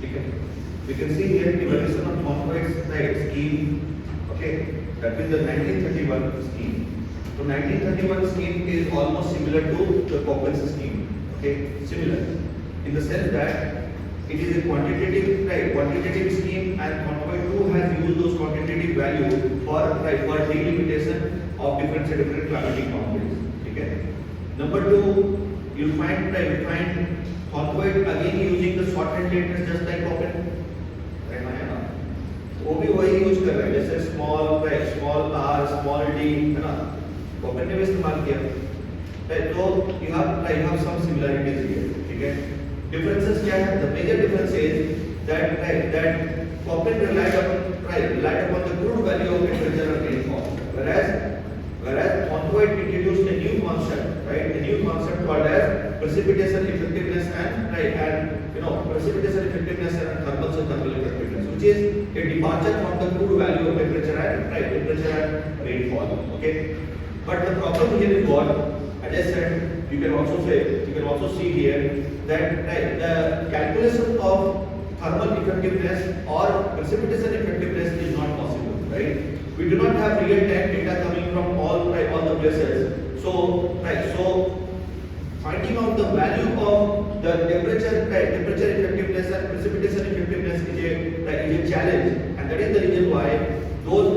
ठीक है. We can see here evaluation of Thorndike's scheme. Okay, that is the 1931 scheme. So 1931 scheme is almost similar to the Poppen's scheme. Okay, similar in the sense that it is a quantitative scheme, and Thorndike too has used those quantitative values for delimitation of different climatic boundaries. Okay. Number two, you'll find Thorndike again using the shorthand letters just like Poppen. वो भी वही use कर रहे हैं, जैसे small r, small d, है ना? Poppen ने भी इस्तेमाल किया. तो you have some similarities here. ठीक है. Differences क्या है? The major difference is that Poppen relied upon the crude value of temperature and rainfall, whereas Thorndike introduced a new concept called as precipitation effectiveness and precipitation effectiveness and thermal effectiveness, which is a departure from the crude value of temperature and rainfall. Okay, but the problem here is what, as I said, you can also see here that the calculation of thermal effectiveness or precipitation effectiveness is not possible, right? We do not have real-time data coming from all the places. So finding out the value of the temperature effectiveness and precipitation effectiveness is a challenge, and that is the reason why those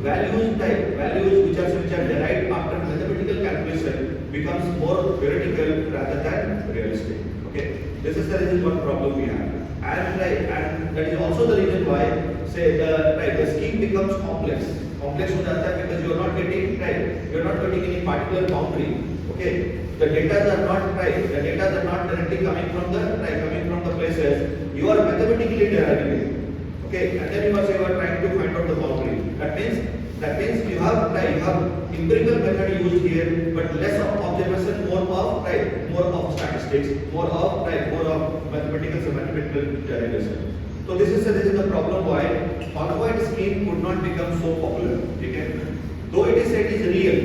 values which are derived after mathematical calculation becomes more theoretical rather than realistic. Okay, this is the reason one problem we have, and that is also the reason why the scheme becomes complex हो जाता है, because you are not getting any particular boundary. Okay, the data are not directly coming from the places you are mathematically deriving it. Okay, and then you are trying to find out the boundary. That means you have empirical method used here, but less of observation, more of statistics, more of mathematical derivation. So this is the problem why Thorndike scheme could not become so popular. Okay, though it is said is real,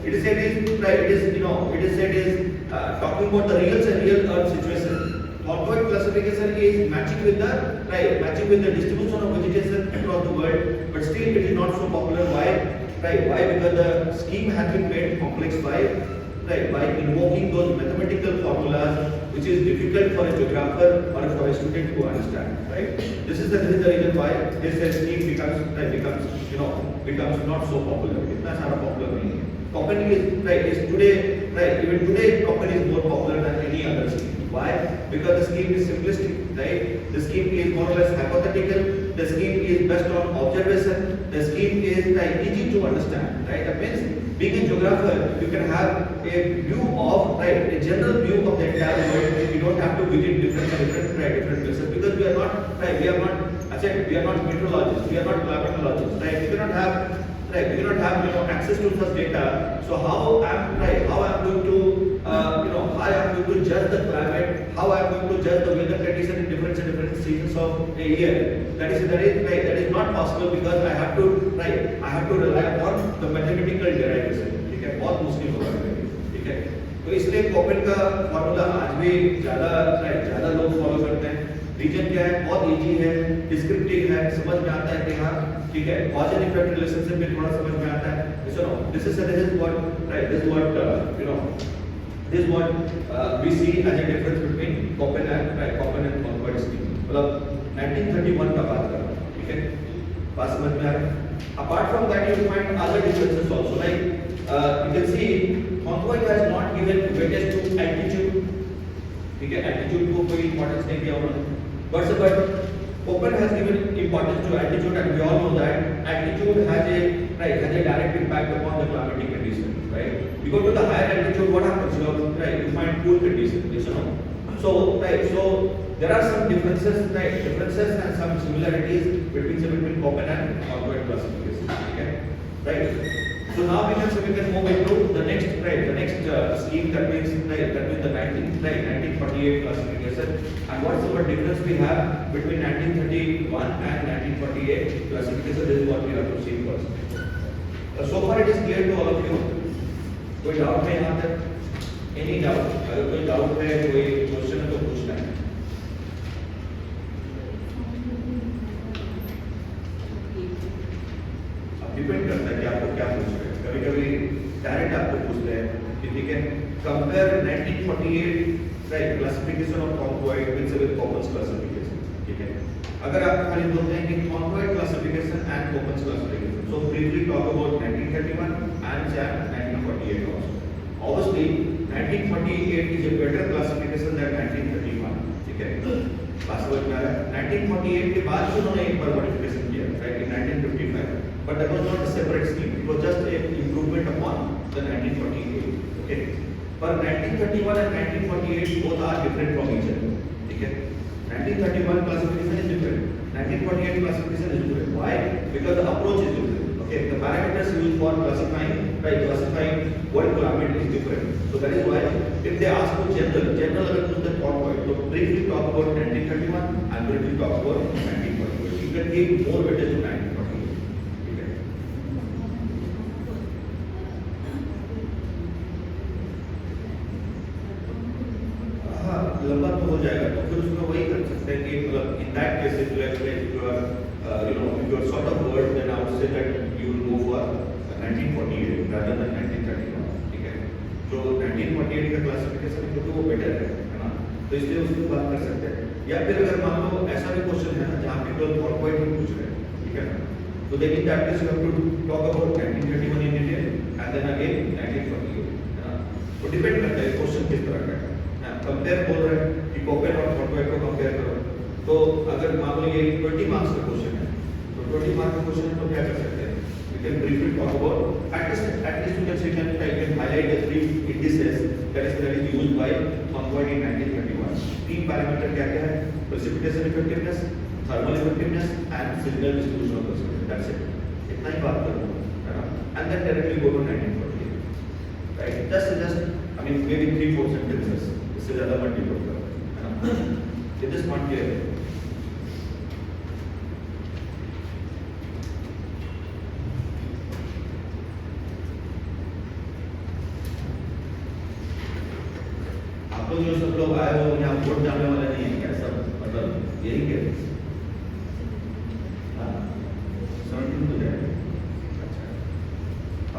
it is said is talking about the real Earth situation. Thorndike classification is matching with the distribution of vegetation across the world, but still it is not so popular. Why? Because the scheme has been made complex by invoking those mathematical formulas, which is difficult for a geographer or for a student to understand. Right? This is the reason why this scheme becomes not so popular. It's not popular. Poppen is today, even today, Poppen is more popular than any other scheme. Why? Because the scheme is simplistic, right? The scheme is more or less hypothetical. The scheme is based on observation. The scheme is easy to understand, right? That means being a geographer, you can have a view of, a general view of the entire world. You don't have to visit different places, because we are not meteorologists, we are not climatologists, right? We cannot have access to such data. So how am going to judge the climate? How I am going to judge the weather condition in different seasons of a year? That is not possible, because I have to rely upon the mathematical derivation. ठीक है, बहुत मुश्किल होगा मेरे लिए, ठीक है। तो इसलिए कोपेन का फॉर्मूला आज भी ज्यादा लोग फॉलो करते हैं। रीजन क्या है, बहुत इजी है, डिस्क्रिप्टिव है, समझ में आता है कि हाँ ठीक है, कॉज एंड इफेक्ट रिलेशनशिप भी थोड़ा समझ में आता है। This is what right, this what this is what we see as a difference between Koppen and Concord scheme. मतलब 1931 का बात कर रहा हूँ, ठीक है, बात समझ में आ रहा है। Apart from that, you will find other differences also. Like you can see, Concord has not given weightage to altitude, ठीक है, altitude को कोई importance नहीं दिया उन्होंने। But Koppen has given importance to altitude, and we all know that altitude has a direct impact upon the climatic condition, right? You go to the higher altitude, what happens? You find cool conditions, yes or no? So there are some differences and some similarities between Koppen and Concord classification, okay? Right? So now we can move into the next scheme, that means the 1948 classification. And what's the difference we have between 1931 and 1948 classification? This is what we have to see first. So far it is clear to all of you. कोई doubt है यहाँ तक? Any doubt? अगर कोई doubt है, कोई question है तो पूछना है। अब डिपेंड करता है कि आपको क्या पूछ रहे हैं। कभी-कभी डायरेक्ट आपको पूछते हैं कि ठीक है, कंपेयर 1948 क्लासिफिकेशन ऑफ कॉन्क्वाइट विद कॉपन्स क्लासिफिकेशन, ठीक है। अगर आप खाली बोलते हैं कि कॉन्क्वाइट classification and Koppen's classification, so briefly talk about 1931 and 1948 also. Obviously 1948 is a better classification than 1931, ठीक है, बात समझ में आ रहा है। 1948 के बाद उन्होंने एक बार मॉडिफिकेशन किया, right, in 1955, but that was not a separate scheme, it was just a improvement upon the 1948, okay. But 1931 and 1948 both are different from each other, ठीक है। 1931 classification is different, 1948 classification is different. Why? Because the approach is different. Okay, the parameters used for classifying what climate is different. So that is why if they ask for general अगर पूछते हैं Concord, तो briefly talk about 1931 and briefly talk about 1948. You can give more weightage to 1948. ठीक है। हाँ, लंबा तो हो जाएगा, तो फिर उसमें वही कर सकते हैं कि मतलब in that case if you are sort of worried, then I would say that you will go for 1948 rather than 1931, ठीक है। जो 1948 का क्लासिफिकेशन है क्योंकि वो बेटर है ना, तो इसलिए उसकी बात कर सकते हैं। या फिर अगर मान लो ऐसा भी क्वेश्चन है ना जहाँ पे केवल कॉन्क्वाइट ही पूछ रहे हैं, ठीक है ना, तो then in that case you have to talk about 1931 in detail and then again 1948, है ना। तो डिपेंड करता है क्वेश्चन किस तरह का है। कंपेयर बोल रहे हैं कि कोपेन और कॉन्क्वाइट को कंपेयर करो, तो अगर मान लो ये 20 मार्क्स का क्वेश्चन है, तो 20 मार्क्स का क्वेश्चन है तो क्या कर सकते हैं, we can briefly talk about at least you can highlight the three indices that is used by Concord in 1931. तीन पैरामीटर क्या क्या है, precipitation effectiveness, thermal effectiveness and signal distribution of precipitation. That's it. इतना ही बात करूँगा, है ना, and then directly go to 1948, right? Just I mean maybe 3-4 sentences, इससे ज़्यादा मत डिवोट करो, है ना। It is not clear. आप लोग जो सब लोग आए हो यहाँ वोट डालने वाले नहीं है क्या, सब मतलब यही क्या, हाँ 17 तो जाएगा। अच्छा,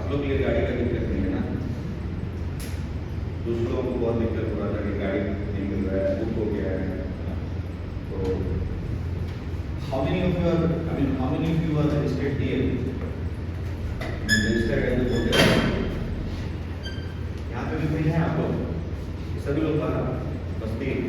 आप लोग ये गाड़ी का दिक्कत नहीं है ना, दूसरों को बहुत दिक्कत हो रहा था कि गाड़ी नहीं मिल रहा है, बुक हो गया है। तो how many of you are registered here? Registered as a voter. यहाँ पे भी कोई है आप लोग? सभी लोग बाहर, बस 3।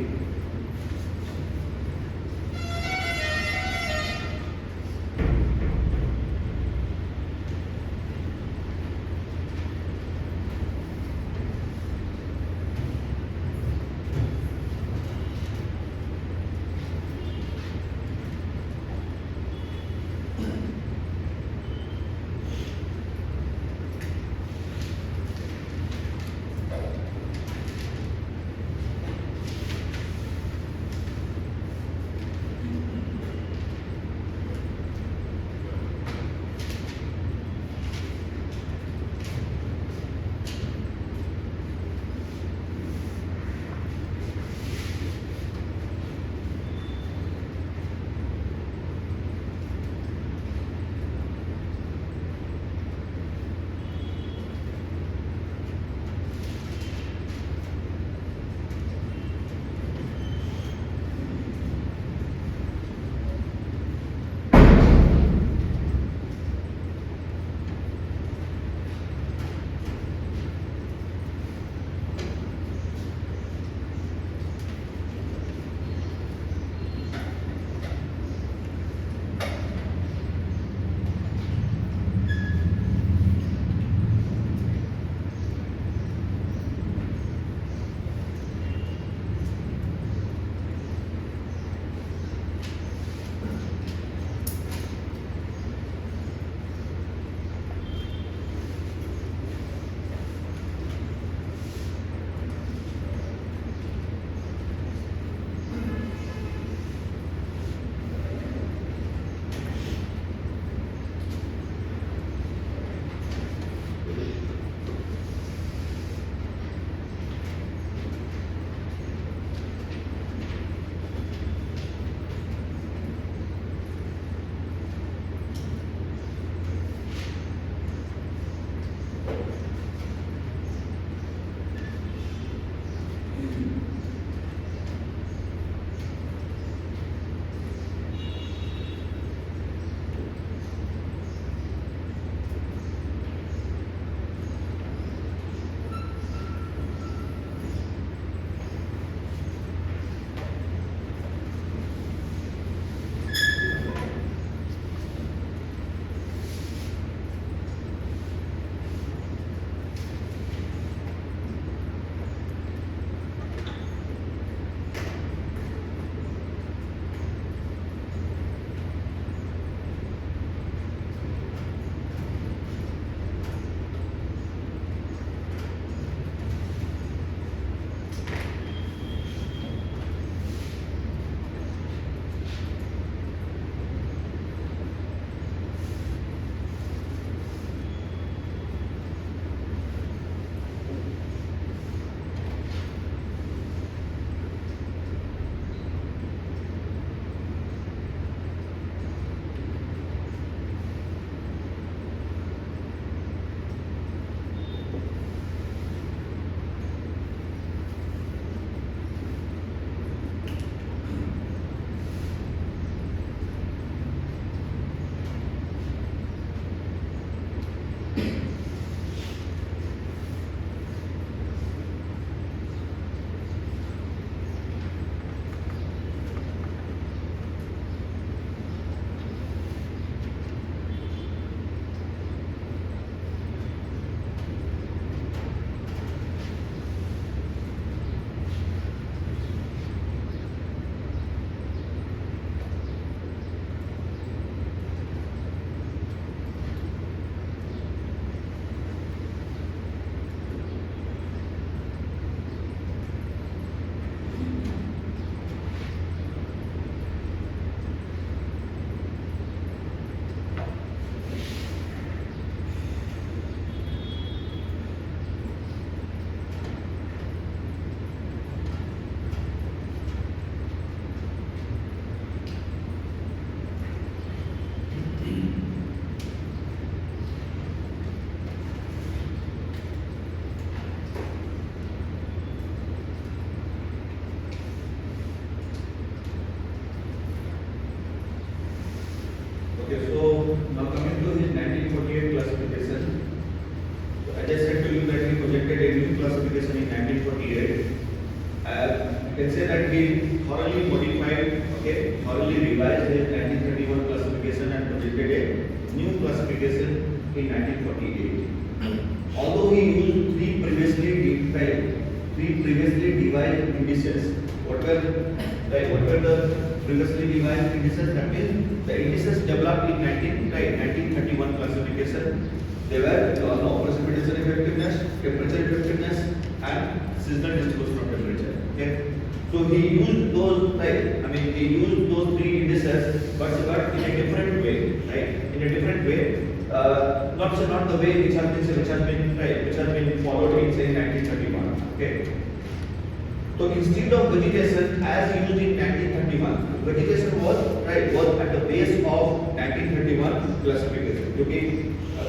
new classification in 1948. Although he used three previously devised indices. What were the previously devised indices? That means the indices developed in 1931 classification. They were precipitation effectiveness, temperature effectiveness, and seasonal distribution of temperature. Okay. So he used those, he used those three indices, but in a different way, right? In a different way. Not the way which has been followed in say 1931. Okay. So instead of vegetation as used in 1931, vegetation was at the base of 1931 classification. क्योंकि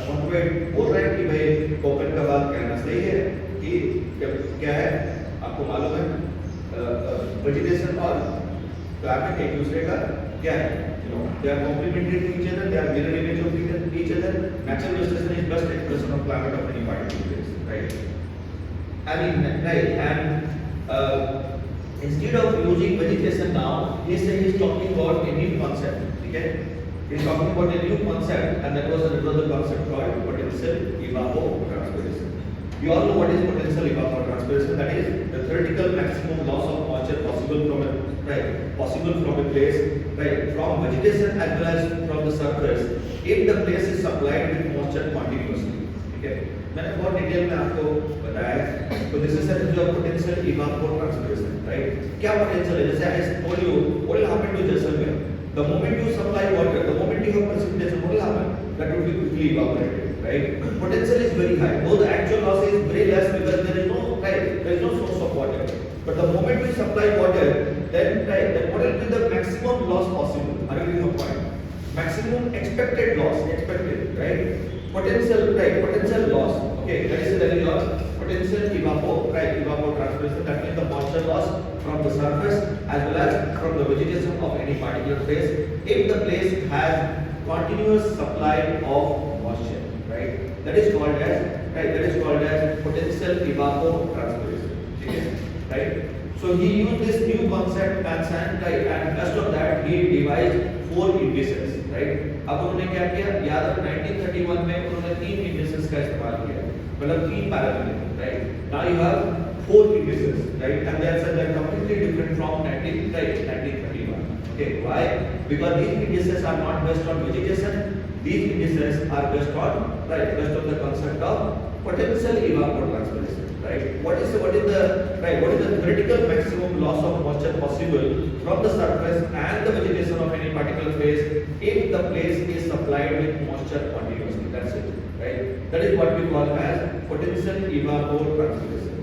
contract बोल रहा है कि भाई कोकन का बात कहना सही है कि क्या है आपको मालूम है वेजिटेशन और क्लाइमेट एक दूसरे का क्या है, they are complementary to each other, they are mirror image of each other. Natural vegetation is best expression of climate of any particular place, right? Instead of using vegetation now, he is talking about a new concept. Okay? He is talking about a new concept, and that was the concept called potential evapotranspiration. You all know what is potential evapotranspiration. That is the theoretical maximum loss of moisture possible from a place, from vegetation as well as from the surface, if the place is supplied with moisture continuously. Okay? मैंने बहुत detail में आपको बताया है. तो this is the potential evapotranspiration, right? क्या potential है? जैसे I told you what will happen to Jaisalmer. The moment you supply water, the moment you have precipitation, what will happen? That will be quickly evaporated, right? Potential is very high. Though the actual loss is very less because there is no source of water. But the moment you supply water, then what will be the maximum loss possible? Are you getting the point? Maximum expected loss, right? Potential loss. Okay, that is your potential evapotranspiration. That means the moisture loss from the surface as well as from the vegetation of any particular place, if the place has continuous supply of moisture, right? That is called as potential evapotranspiration. Okay, right? So he used this new concept and based on that he devised 4 indices, right? अब उन्होंने क्या किया? याद है 1931 में उन्होंने 3 indices का इस्तेमाल किया, मतलब 3 parameter, right? Now you have 4 indices, right? And they are completely different from 1931. Okay, why? Because these indices are not based on vegetation. These indices are based on the concept of potential evapotranspiration. Right? What is the theoretical maximum loss of moisture possible from the surface and the vegetation of any particular place if the place is supplied with moisture continuously? That's it, right? That is what we call as potential evapotranspiration.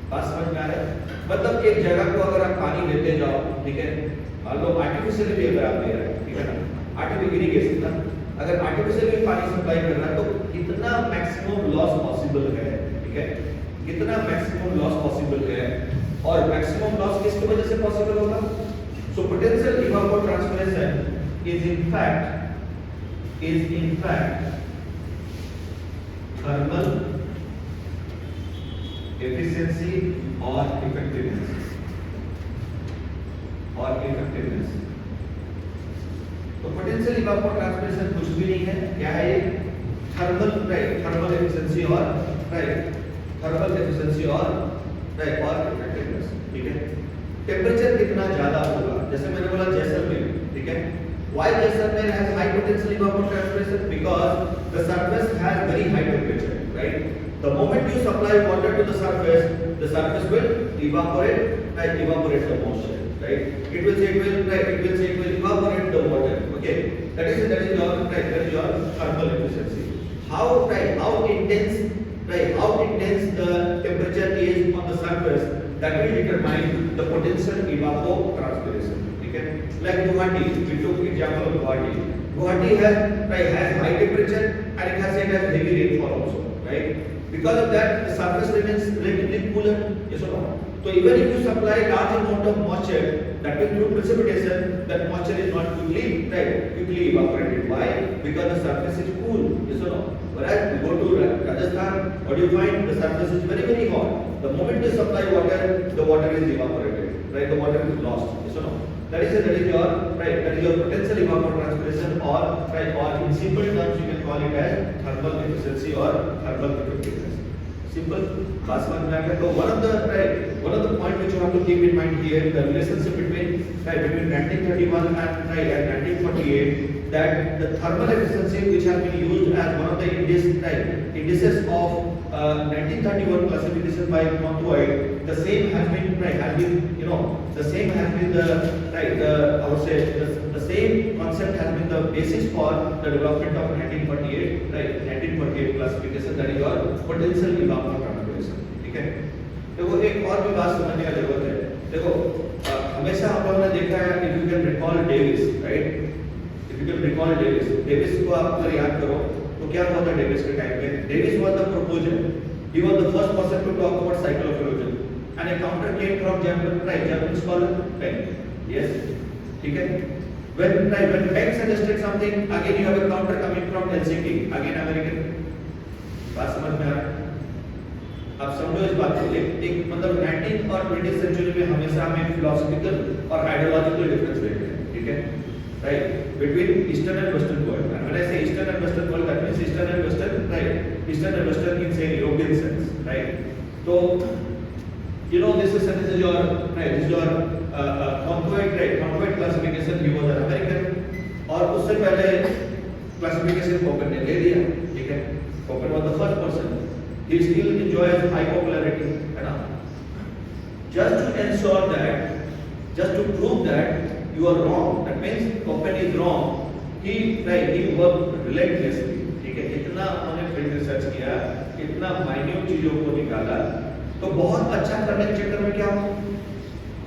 बात समझ में आ रहा है? मतलब एक जगह को अगर आप पानी देते जाओ, ठीक है, मान लो आर्टिफिशियल भी अगर आप दे रहे हैं, ठीक है ना, आर्टिफिशियल इरिगेशन ना, अगर आर्टिफिशियल भी पानी सप्लाई कर रहा है तो कितना मैक्सिमम लॉस पॉसिबल है, ठीक है, कितना मैक्सिमम लॉस पॉसिबल है और मैक्सिमम लॉस किसकी वजह से पॉसिबल होगा? So potential evapotranspiration is in fact thermal efficiency or effectiveness. तो पोटेंशियल evapotranspiration कुछ भी नहीं है, क्या है ये? थर्मल एफिशिएंसी और इफेक्टिवनेस, ठीक है? टेम्परेचर कितना ज्यादा होगा, जैसे मैंने बोला जैसलमेर, ठीक है? Why Jaisalmer has high potential evapotranspiration? Because the surface has very high temperature, right? The moment you supply water to the surface will evaporate the moisture, right? It will evaporate the water. Okay, that is your thermal efficiency. How intense the temperature is on the surface, that will determine the potential evapotranspiration. Okay, like Guwahati, we took example of Guwahati. Guwahati has high temperature and it has heavy rainfall also, right? Because of that, the surface remains relatively cooler. Yes or no? So even if you supply large amount of moisture, that will through precipitation, that moisture is not quickly evaporated. Why? Because the surface is cool. Yes or no? Whereas you go to Rajasthan, what do you find? The surface is very, very hot. The moment you supply water, the water is evaporated, right? The water is lost. Yes or no? that is your right, that is your potential evapotranspiration, or right, or in simple terms you can call it as thermal efficiency or thermal effectiveness. Simple, बात समझ में आ गया? तो one of the point which you have to keep in mind here, the relationship between 1931 and 1948, that the thermal efficiency which has been used as one of the indices of 1931 classification by Montoy, the same has been the same has been the I would say the same concept has been the basis for the development of 1948 1948 classification, that is your potential evapotranspiration. ठीक है? देखो एक और भी बात समझने का जरूरत है. देखो हमेशा हम लोगों ने देखा है, if you can recall Davis, right? If you can recall Davis, Davis को आप अगर याद करो तो क्या हुआ था Davis के टाइम पे? Davis was the proposer. He was the first person to talk about cycle of erosion, and a counter came from German scholar Penck. Yes, ठीक है? When Penck suggested something, again you have a counter coming from Helsinki, again American. बात समझ में आ रहा है? आप समझो इस बात को. एक मतलब 19th और 20th सेंचुरी में हमेशा हमें फिलोसॉफिकल और आइडियोलॉजिकल डिफरेंस देखते हैं. ठीक है? Right, between Eastern and Western world. And when I say Eastern and Western world, that means Eastern and Western, right? Eastern and Western in say European sense, right? So, you know, this is your this is your Montoy classification. He was an American, और उससे पहले classification Koppen ने ले लिया. ठीक है? Koppen was the first person. He still enjoys high popularity, है ना? Just to ensure that, just to prove that you are wrong, that means Koppen is wrong, he worked relentlessly. ठीक है? इतना उन्होंने फील्ड रिसर्च किया, इतना minute चीजों को निकाला, तो बहुत अच्छा करने के चक्कर में क्या हो?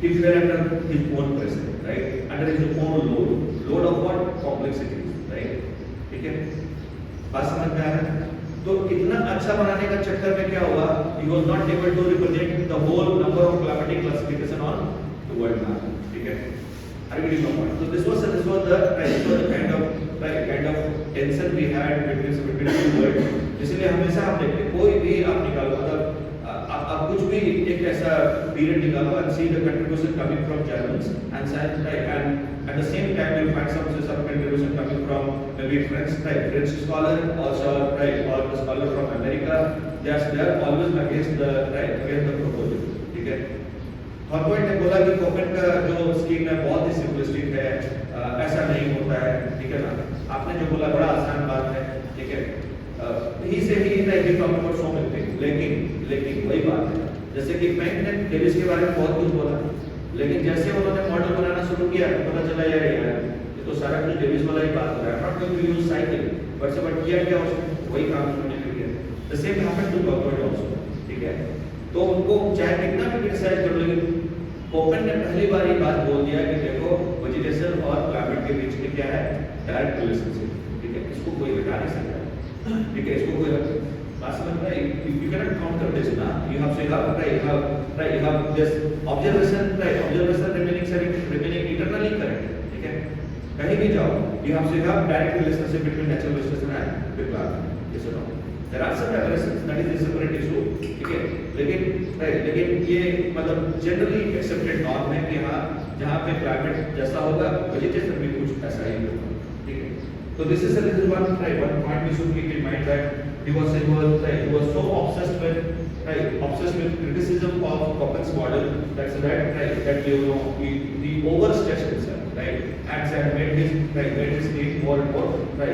He fell under his own pressure, right? Under his own load of what? Complexity, right? ठीक है? बात समझ में आ रहा है? तो इतना अच्छा बनाने का चक्कर में क्या हुआ? He was not able to represent the whole number of climatic classification on the world map. ठीक है? Are you getting my point? So this was the kind of tension we had between two worlds. इसलिए हमेशा हम देखते हैं, कोई भी आप निकालो, मतलब आप कुछ भी एक ऐसा पीरियड निकालो and see the contribution coming from Germans and at the same time you find some contribution coming from maybe French scholar also, or the scholar from America. They are always against the proposal. ठीक है? थॉर्नबर्ग ने बोला कि Koppen का जो scheme है बहुत ही simplistic है, ऐसा नहीं होता है. ठीक है ना? आपने जो बोला बड़ा आसान बात है. ठीक है? ही से ही talk about so many things, लेकिन वही बात है, जैसे कि पेंक ने डेविस के बारे में बहुत कुछ बोला, लेकिन जैसे उन्होंने मॉडल बनाना शुरू किया पता चला यार ये तो सारा कुछ डेविस वाला ही बात हो रहा है. Not going to use cycle, but किया क्या उसने? वही काम उन्होंने किया. The same happened to corporate also. ठीक है? तो उनको चाहे कितना भी क्रिटिसाइज कर लो, कोपेन ने पहली बार ये बात बोल दिया कि देखो वेजिटेशन और क्लाइमेट के बीच में क्या है? Direct relationship. ठीक है? इसको कोई बता नहीं सकता. ठीक है? इसको कोई बात समझ में आई? You can not counter this ना. You have to have this observation remaining eternally correct. ठीक है? कहीं भी जाओ, you have to have direct relationship between natural vegetation and the climate. Yes or no? There are some aberrations, that is a separate issue. ठीक है? लेकिन ये मतलब जनरली एक्सेप्टेड नॉर्म है कि हाँ, जहाँ पे क्लाइमेट जैसा होगा वेजिटेशन भी कुछ ऐसा ही होगा. ठीक है? So this is one point we should keep in mind, that he was so obsessed with criticism of Koppen's model that he overstretched himself, and made his need more and more complex.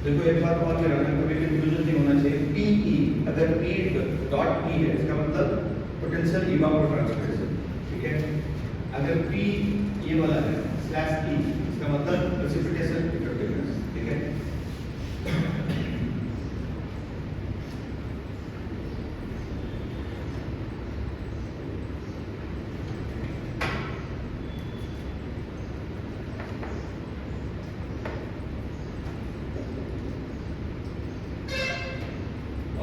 देखो एक बात और मेरा कभी confusion नहीं होना चाहिए। PE अगर P डॉट E है इसका मतलब पोटेंशियल इवापोट्रांसपिरेशन, ठीक है। अगर P ये वाला है स्लैश E इसका मतलब प्रेसिपिटेशन इफेक्टिवनेस, ठीक है।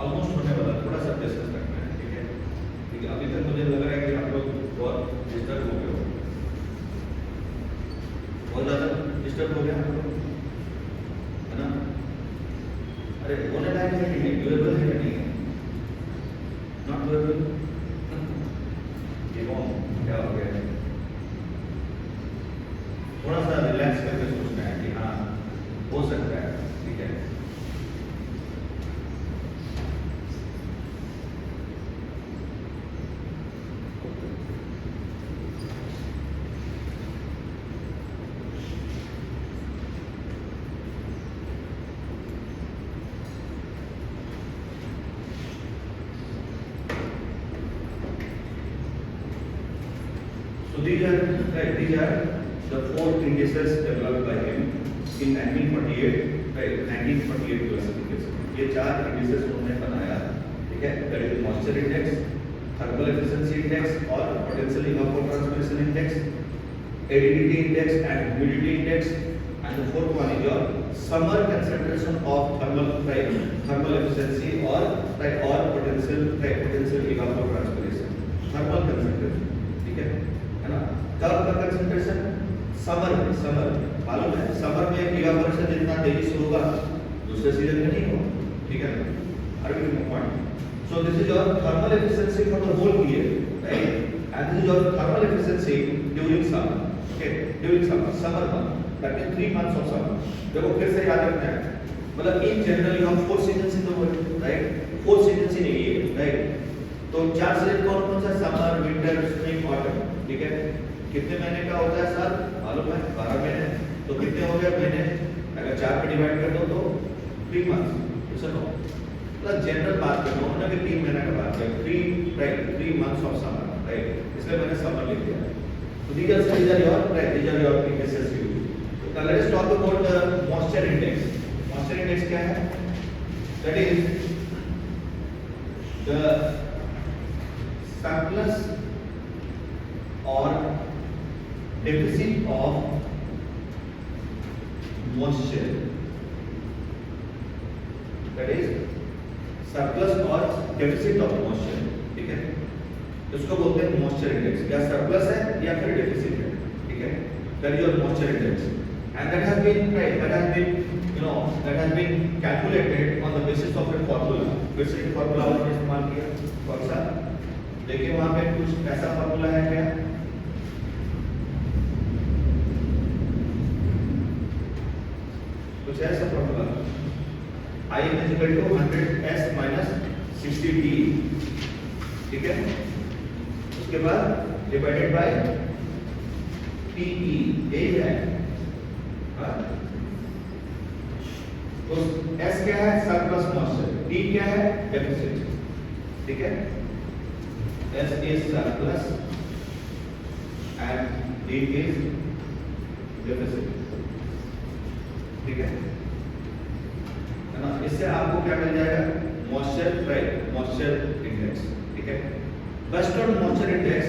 ऑलमोस्ट होने वाला, थोड़ा सा डिस्कस करना है, ठीक है। ठीक है, अभी तक मुझे लग रहा है कि आप लोग बहुत डिस्टर्ब हो गए हो, बहुत ज़्यादा डिस्टर्ब हो गया आप लोग, है ना। अरे होने लायक है कि नहीं, ड्यूरेबल है कि नहीं है, नॉट ड्यूरेबल, ये कौन क्या हो गया। थोड़ा सा रिलैक्स करके सोचना है कि हाँ हो सकता है, ठीक है। So these are the four indices developed by him in 1948, right? 1948 classification. ये चार indices उन्होंने बनाया, ठीक है। That is moisture index, thermal efficiency index और potential evapotranspiration index, aridity index and humidity index, and the fourth one is your summer concentration of thermal efficiency or potential evapotranspiration, thermal concentration, ठीक है ना। कब का concentration, summer में मालूम है, summer में इवापोरेशन जितना तेजी से होगा दूसरे सीजन में नहीं होगा, ठीक है ना। अरे point, so this is your thermal efficiency for the whole year, right, and this is your thermal efficiency during summer, okay, during summer month, that is 3 months of summer. देखो फिर से याद रखना है, मतलब in general you have 4 seasons in the world, right, 4 seasons in a year, right. तो 4 season कौन सा, समर, विंटर, स्प्रिंग, ऑटम, ठीक है। कितने महीने का होता है साल मालूम है, 12 महीने, तो कितने हो गए महीने, अगर 4 में डिवाइड कर दो तो 3 मंथ्स, सुनो मतलब जनरल बात कर रहा हूं ना कि 3 महीने का बात कर, 3 मंथ्स ऑफ समर, राइट, इसलिए मैंने समर लिख दिया। तो these are your indices used. Now let us talk about the moisture index. Moisture index क्या है, that is the surplus or deficit of moisture, that is surplus or deficit of moisture, ठीक है। इसको बोलते हैं मॉइस्चर इंडेक्स, या surplus है या फिर डेफिसिट है, ठीक है। That is your moisture index and that has been calculated on the basis of a formula। फिर से एक फार्मूला हमने इस्तेमाल किया, कौन सा, देखिए वहां पे कुछ ऐसा फार्मूला है क्या, कुछ ऐसा formula, I is equal to 100s minus 60t, ठीक है। उसके बाद डिवाइडेड बाय PE, यही है, तो S क्या है, सरप्लस मॉइस्चर, D क्या है, डेफिसिट, ठीक है। S is surplus and D is deficit, ठीक है ना। इससे आपको क्या मिल जाएगा, मॉइस्चर इंडेक्स, ठीक है। Based on moisture index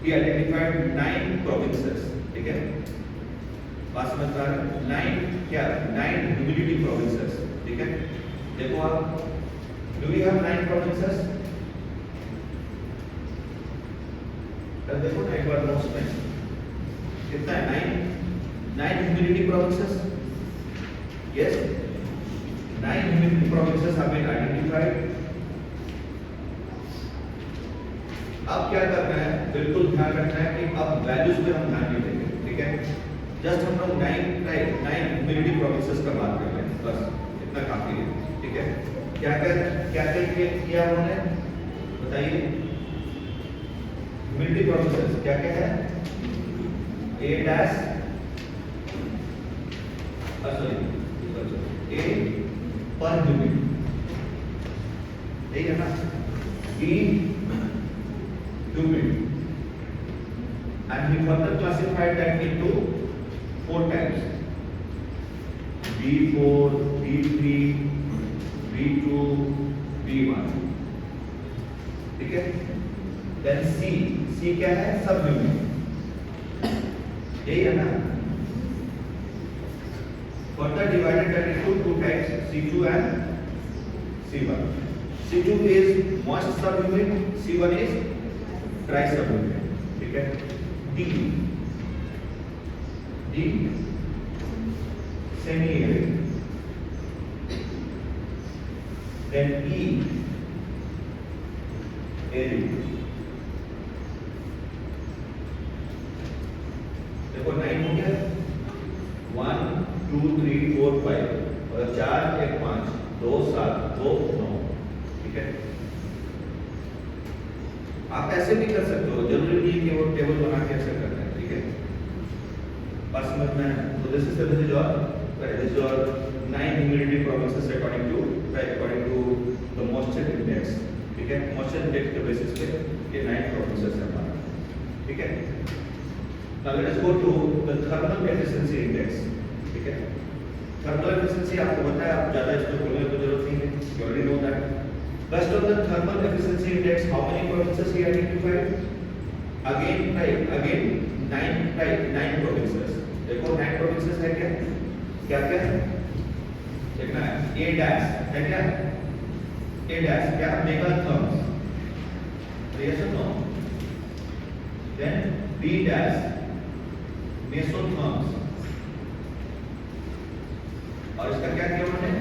he identified 9 provinces, ठीक है। बात समझ पा रहे हैं, 9 ह्यूमिडिटी प्रोविंसेस, ठीक है। देखो आप, डू वी हैव 9 प्रोविंसेस, देखो ना एक बार नोट्स में कितना है, 9 humidity provinces, yes, 9 humidity provinces have been identified. अब क्या करना है, बिल्कुल ध्यान रखना है कि अब वैल्यूज पे हम ध्यान नहीं देंगे, ठीक है। जस्ट हम लोग 9 ह्यूमिडिटी प्रोविंसेस का बात कर रहे हैं, बस इतना काफी है, ठीक है। क्या किया उन्होंने बताइए, ह्यूमिडिटी प्रोविंसेस क्या क्या है, A dash sorry A per unit, यही है ना, B unit, and we further classified that into 4 types: B4, B3, B2, B1. ठीक है? Then C क्या है? सब यूनिट, यही है ना? Further divided that into 2 types: C2 and C1. C2 is moist subunit, C1 is dry subunit. ठीक है? D semi arid, then E arid. देखो 9 हो गया, 1 2 3 4 5 और 4 1 5 2 7 2 9. ठीक है? आप ऐसे भी कर सकते हो, जरूरी नहीं कि वो टेबल बना के ऐसे करना है. ठीक है? बस समझ में है. तो this is your 9 humidity provinces according to the moisture index. ठीक है? मॉइस्चर इंडेक्स के बेसिस पे ये 9 प्रोविंसेस है हमारा. ठीक है? Now let us go to the thermal efficiency index. ठीक है? थर्मल एफिशिएंसी आपको पता है, आप ज्यादा इसको बोलने की जरूरत नहीं है, you already know that. Based on the thermal efficiency index, how many provinces we identified? Again 9 provinces. देखो 9 provinces है क्या? क्या है? देखना है. A dash है क्या? A dash क्या? Megatherms. Yes or no? Then B dash mesotherms. और इसका क्या किया उन्होंने?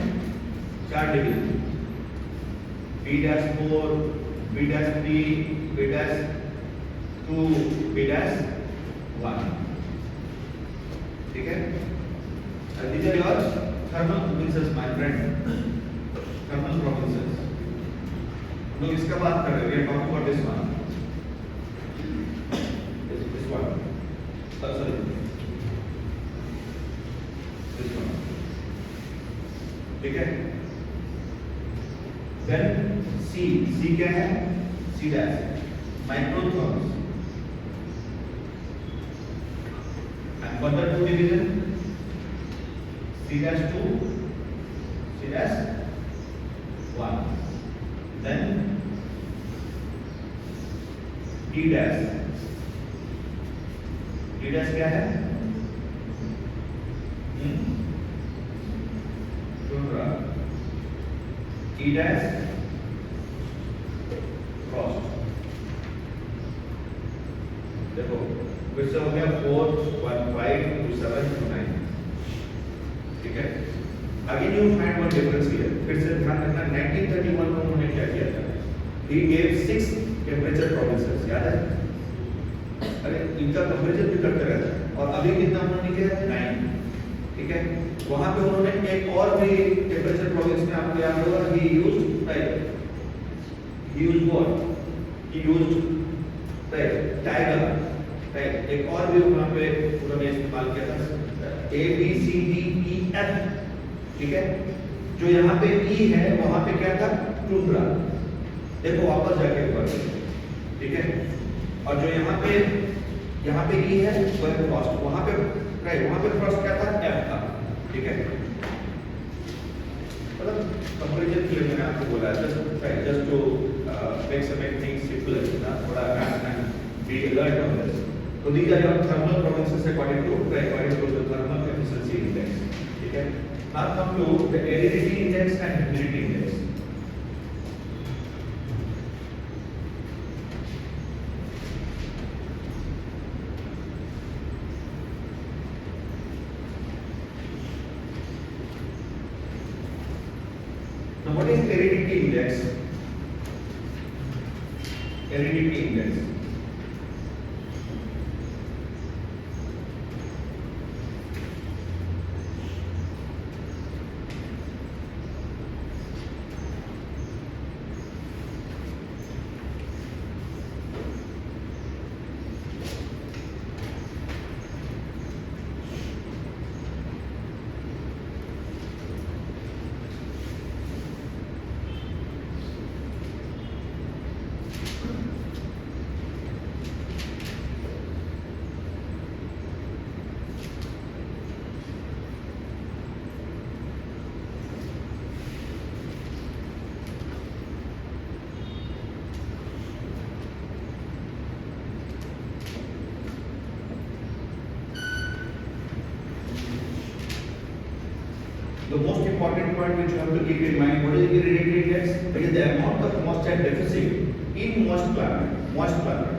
4 degree. B dash 4, B dash 3, B dash 2, B dash 1. ठीक है? And these are your thermal provinces, my friend. Thermal provinces. हम लोग इसका बात कर रहे हैं. We are talking about this one. This one. Sorry. This one. ठीक है? Then C क्या है? C dash microtherms. And further 2 division, C dash 2, C dash 1. Then D dash. D dash क्या है? Tundra. E dash frost. देखो फिर से हो गया 4 1 5 2 7 2 9. ठीक है? Again you find one difference here. फिर से ध्यान रखना 1931 में उन्होंने क्या किया था? He gave 6 temperature provinces. याद है? अरे इनका कंपैरिजन भी करते रहते हैं. और अभी कितना उन्होंने किया? 9. ठीक है? वहां पे उन्होंने एक और भी टेंपरेचर प्रोविंस में आपको याद होगा, ही used what? He used tiger. Right? एक और भी वहां पे उन्होंने इस्तेमाल किया था, A B C D E F. ठीक है? जो यहाँ पे E है वहां पे क्या था? टुंड्रा. देखो वापस जाके ऊपर. ठीक है? और जो यहाँ पे E है वो है फ्रॉस्ट. वहां पे राइट, वहां पे फ्रॉस्ट क्या था? F था. ठीक है? मतलब कंपैरिजन के लिए मैंने आपको बोला just to make things simpler, ना थोड़ा be alert on this. So these are your thermal provinces according to the thermal efficiency index. ठीक है? Now come to the aridity index and humidity index. Now what is aridity index? Aridity index. The most important point which you have to keep in mind, what is the aridity index? It is the amount of moisture deficit in moist climate. Moist climate.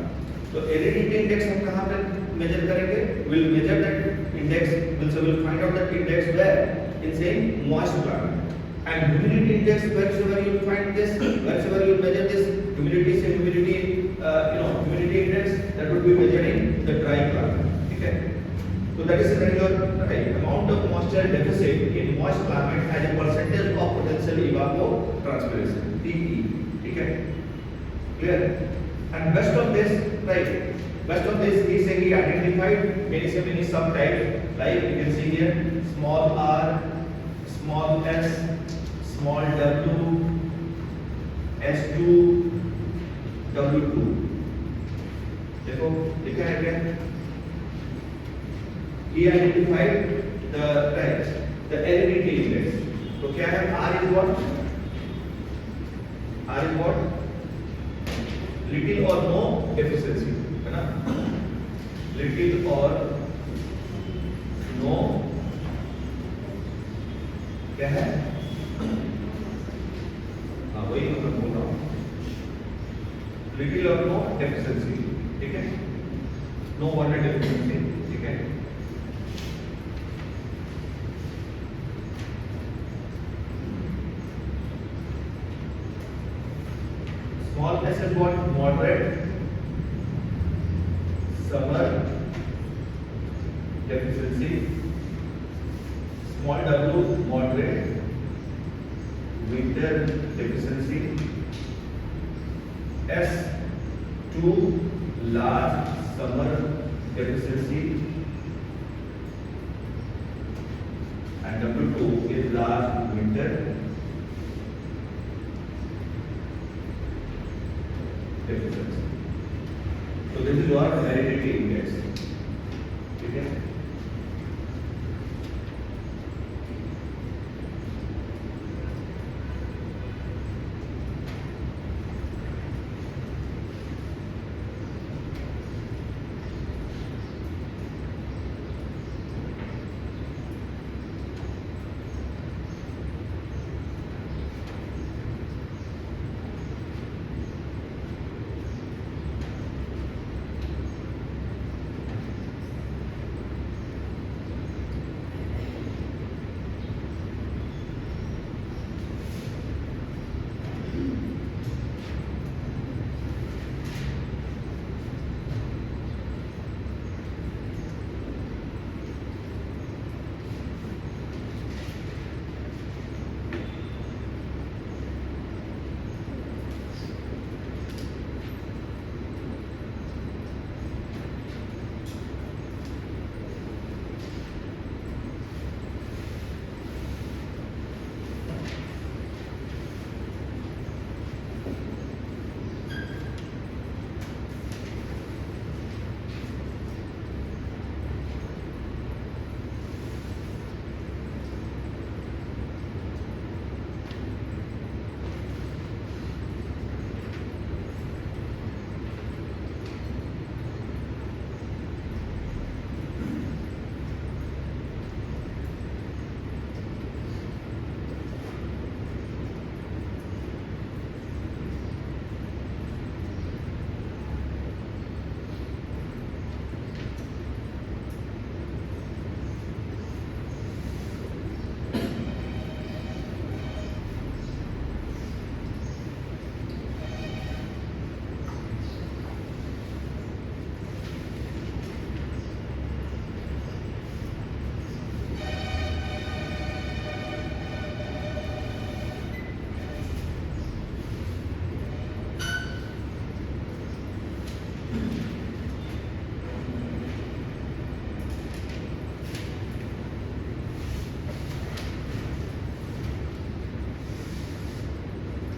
So aridity index हम कहाँ पे measure करेंगे? We'll measure that index. We'll find out that index where in saying moist climate. And humidity index, wherever you will find this, wherever you will measure this humidity, say humidity, humidity index, that would be measured in the dry climate. Okay. So that is your right amount of moisture deficit in moist climate as a percentage of potential evapotranspiration. TE. Okay. Clear? And best of this, right? Best of this is saying he identified many subtypes, like you can see here, small r, small s, small w, s2, w2. देखो लिखा है क्या? He identified the types, the aridity index. तो क्या है? R is what? R is what? Little or no deficiency, है ना? Little or no क्या है? हाँ वही मैं बोल रहा हूँ. Little or no deficiency, ठीक है? No water deficiency, ठीक है? Small s is what? Moderate summer deficiency. Small w, moderate winter deficiency. S2, large summer deficiency. And W2 is large winter deficiency. So this is your aridity index. Okay.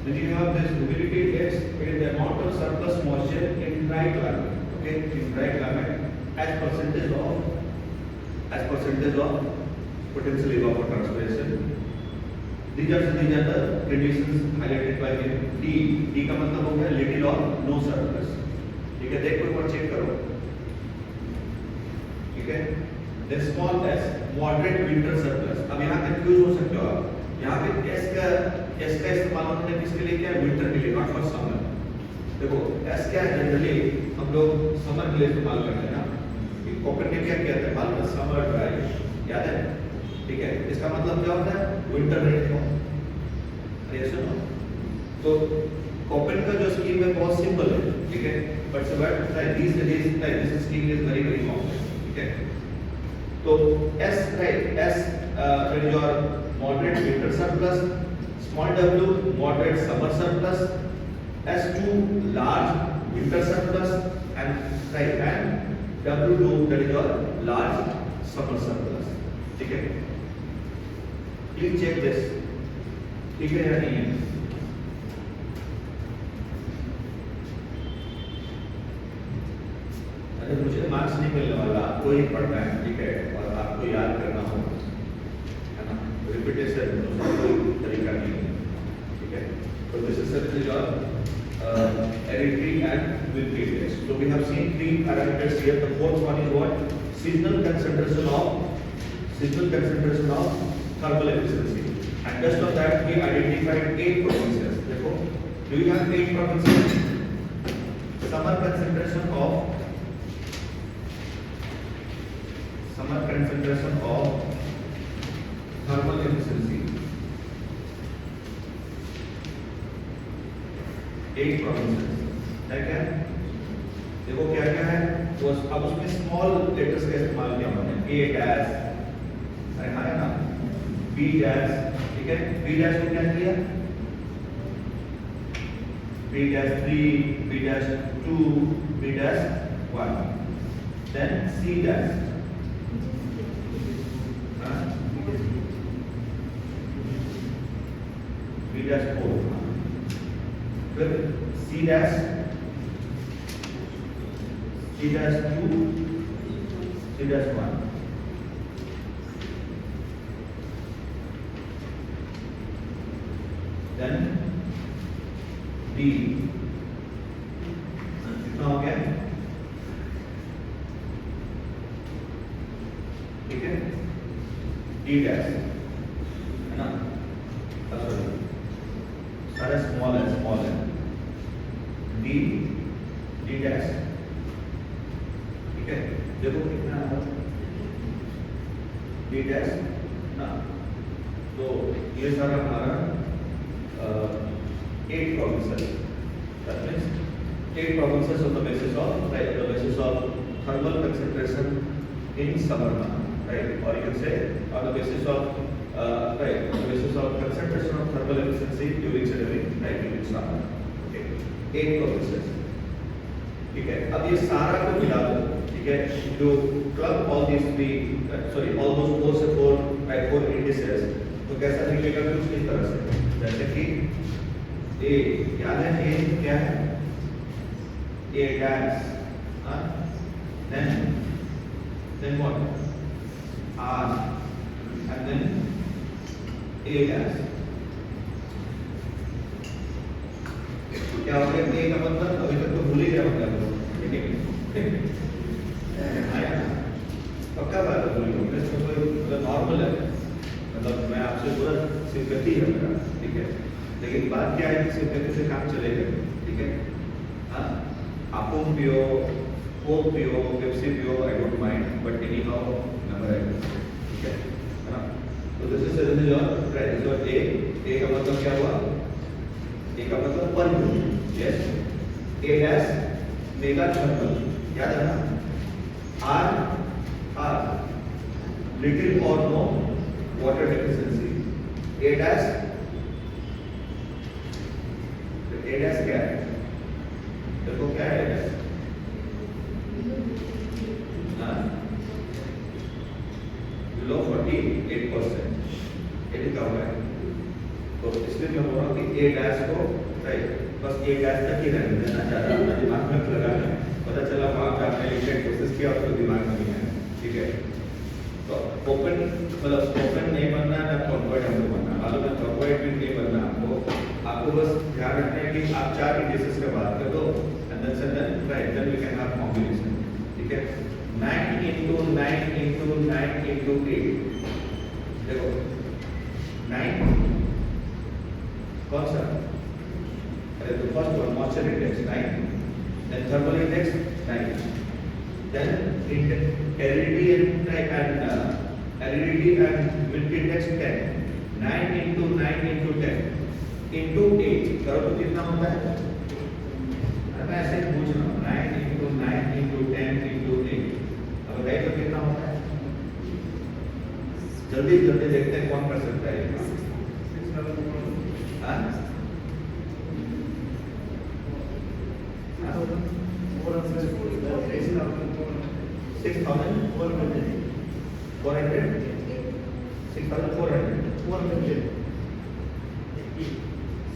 Then you have this humidity index, it is the amount of surplus moisture in dry climate, okay, in dry climate as percentage of potential evapotranspiration. These are the conditions highlighted by him. D का मतलब हो गया little or no surplus. ठीक है, देखो एक बार check करो. ठीक है, then small s moderate winter surplus. अब यहाँ कंफ्यूज हो सकते हो आप, यहाँ पे s का इस्तेमाल उन्होंने किसके लिए किया, विंटर के लिए, नॉट फॉर समर। देखो s क्या है, जनरली हम लोग समर के लिए इस्तेमाल करते हैं ना, कोपेन ने क्या किया था, मालूम है, समर ड्राई, याद है, ठीक है, इसका मतलब क्या होता है, विंटर रेनफॉल। अरे सुनो, तो कोपेन का जो स्कीम है बहुत सिंपल है, ठीक है, but this scheme is very very complex, ठीक है। तो S right, S that is your moderate winter surplus, small w moderate summer surplus, S2 large winter surplus, and right, and W2 that is your large summer surplus, ठीक है। Please check this, ठीक है या नहीं है। अगर मुझे marks नहीं मिलने वाला, आपको ही पढ़ना है, ठीक है, और आपको याद करना होगा, है ना, रिपीटेशन उसका कोई तरीका नहीं है, ठीक है। तो this is such your hereditary and will-be test. So we have seen three parameters here. The fourth one is what? Seasonal concentration of thermal efficiency. And just on that we identified 8 provinces. देखो, do you have 8 provinces? Summer concentration of thermal efficiency, 8 provinces है क्या? देखो क्या क्या है, तो अब उसमें स्मॉल लेटर्स का इस्तेमाल किया हमने, A डैश, अरे हाँ है ना, B डैश, ठीक है, B डैश को क्या किया, B dash 3, B dash 2, B dash 1, then C dash, B dash 4, फिर C dash 2, C dash 1, then D, कितना हो गया, ठीक है, D डैश, है ना, सारे स्मॉल है, D डैश, ठीक है, देखो कितना है, D डैश ना, तो ये सारा हमारा 8 provinces, that means 8 provinces on the basis of, right, the basis of thermal concentration in summer month, right, or you can say on the basis of right, on the basis of concentration of thermal efficiency during January, right, during summer, okay, 8 provinces, ठीक है। अब ये सारा को मिला दो, ठीक है, जो club all this three, sorry all those 4 से 4 इंडिसेस, तो कैसा निकलेगा, कुछ इस तरह से, जैसे कि A, याद है A क्या है, A dash, then what, R, and then A dash, क्या हो गया, A का मतलब अभी तक तो भूल ही गया मतलब, ठीक है, आया पक्का बात है, भूल गया, इसमें कोई मतलब नॉर्मल है, मतलब मैं आपसे पूरा सिंपैथी है मेरा, ठीक है, लेकिन बात क्या है कि सिंपैथी से काम चलेगा, ठीक है, हाँ, अपोम पियो, कोक पियो, पेप्सी पियो, I don't mind, but anyhow number है, ठीक है ना। तो this is your price, your A का मतलब क्या हुआ, ए का मतलब per unit, yes, A dash mega thermal, याद है ना, आर लिटिल और no water deficiency, A dash क्या है, देखो क्या है A डैश, बिलो 48%, ये लिखा हुआ है, तो इसलिए मैं बोल रहा हूँ कि A डैश को राइट, बस A डैश तक ही रहने देना, ज़्यादा अपना दिमाग में लगाना, पता चला वहाँ पे आपने लिखने की कोशिश किया और तो दिमाग में नहीं आया, ठीक है। तो ओपन मतलब ओपन नहीं बनना है, ना कॉन्वर्ट हमको बनना, मालूम है, कॉन्वर्ट भी नहीं बनना आपको बस ध्यान रखना है कि आप 4 इंडिसेस का बात कर दो, and then right, then we can have combination, ठीक है। 9 into 9 into 9 into 8, देखो 9 कौन सा, अरे तो first one moisture index 9, then thermal index 9, then aridity and humidity index 10, 9 into 9 into 10 into 8 करो तो कितना होता है, मैं ऐसे ही पूछ रहा हूँ 9 into 9 into 10 into 8, अब बताइए तो कितना होता है, जल्दी जल्दी देखते हैं कौन कर सकता है ये हाँ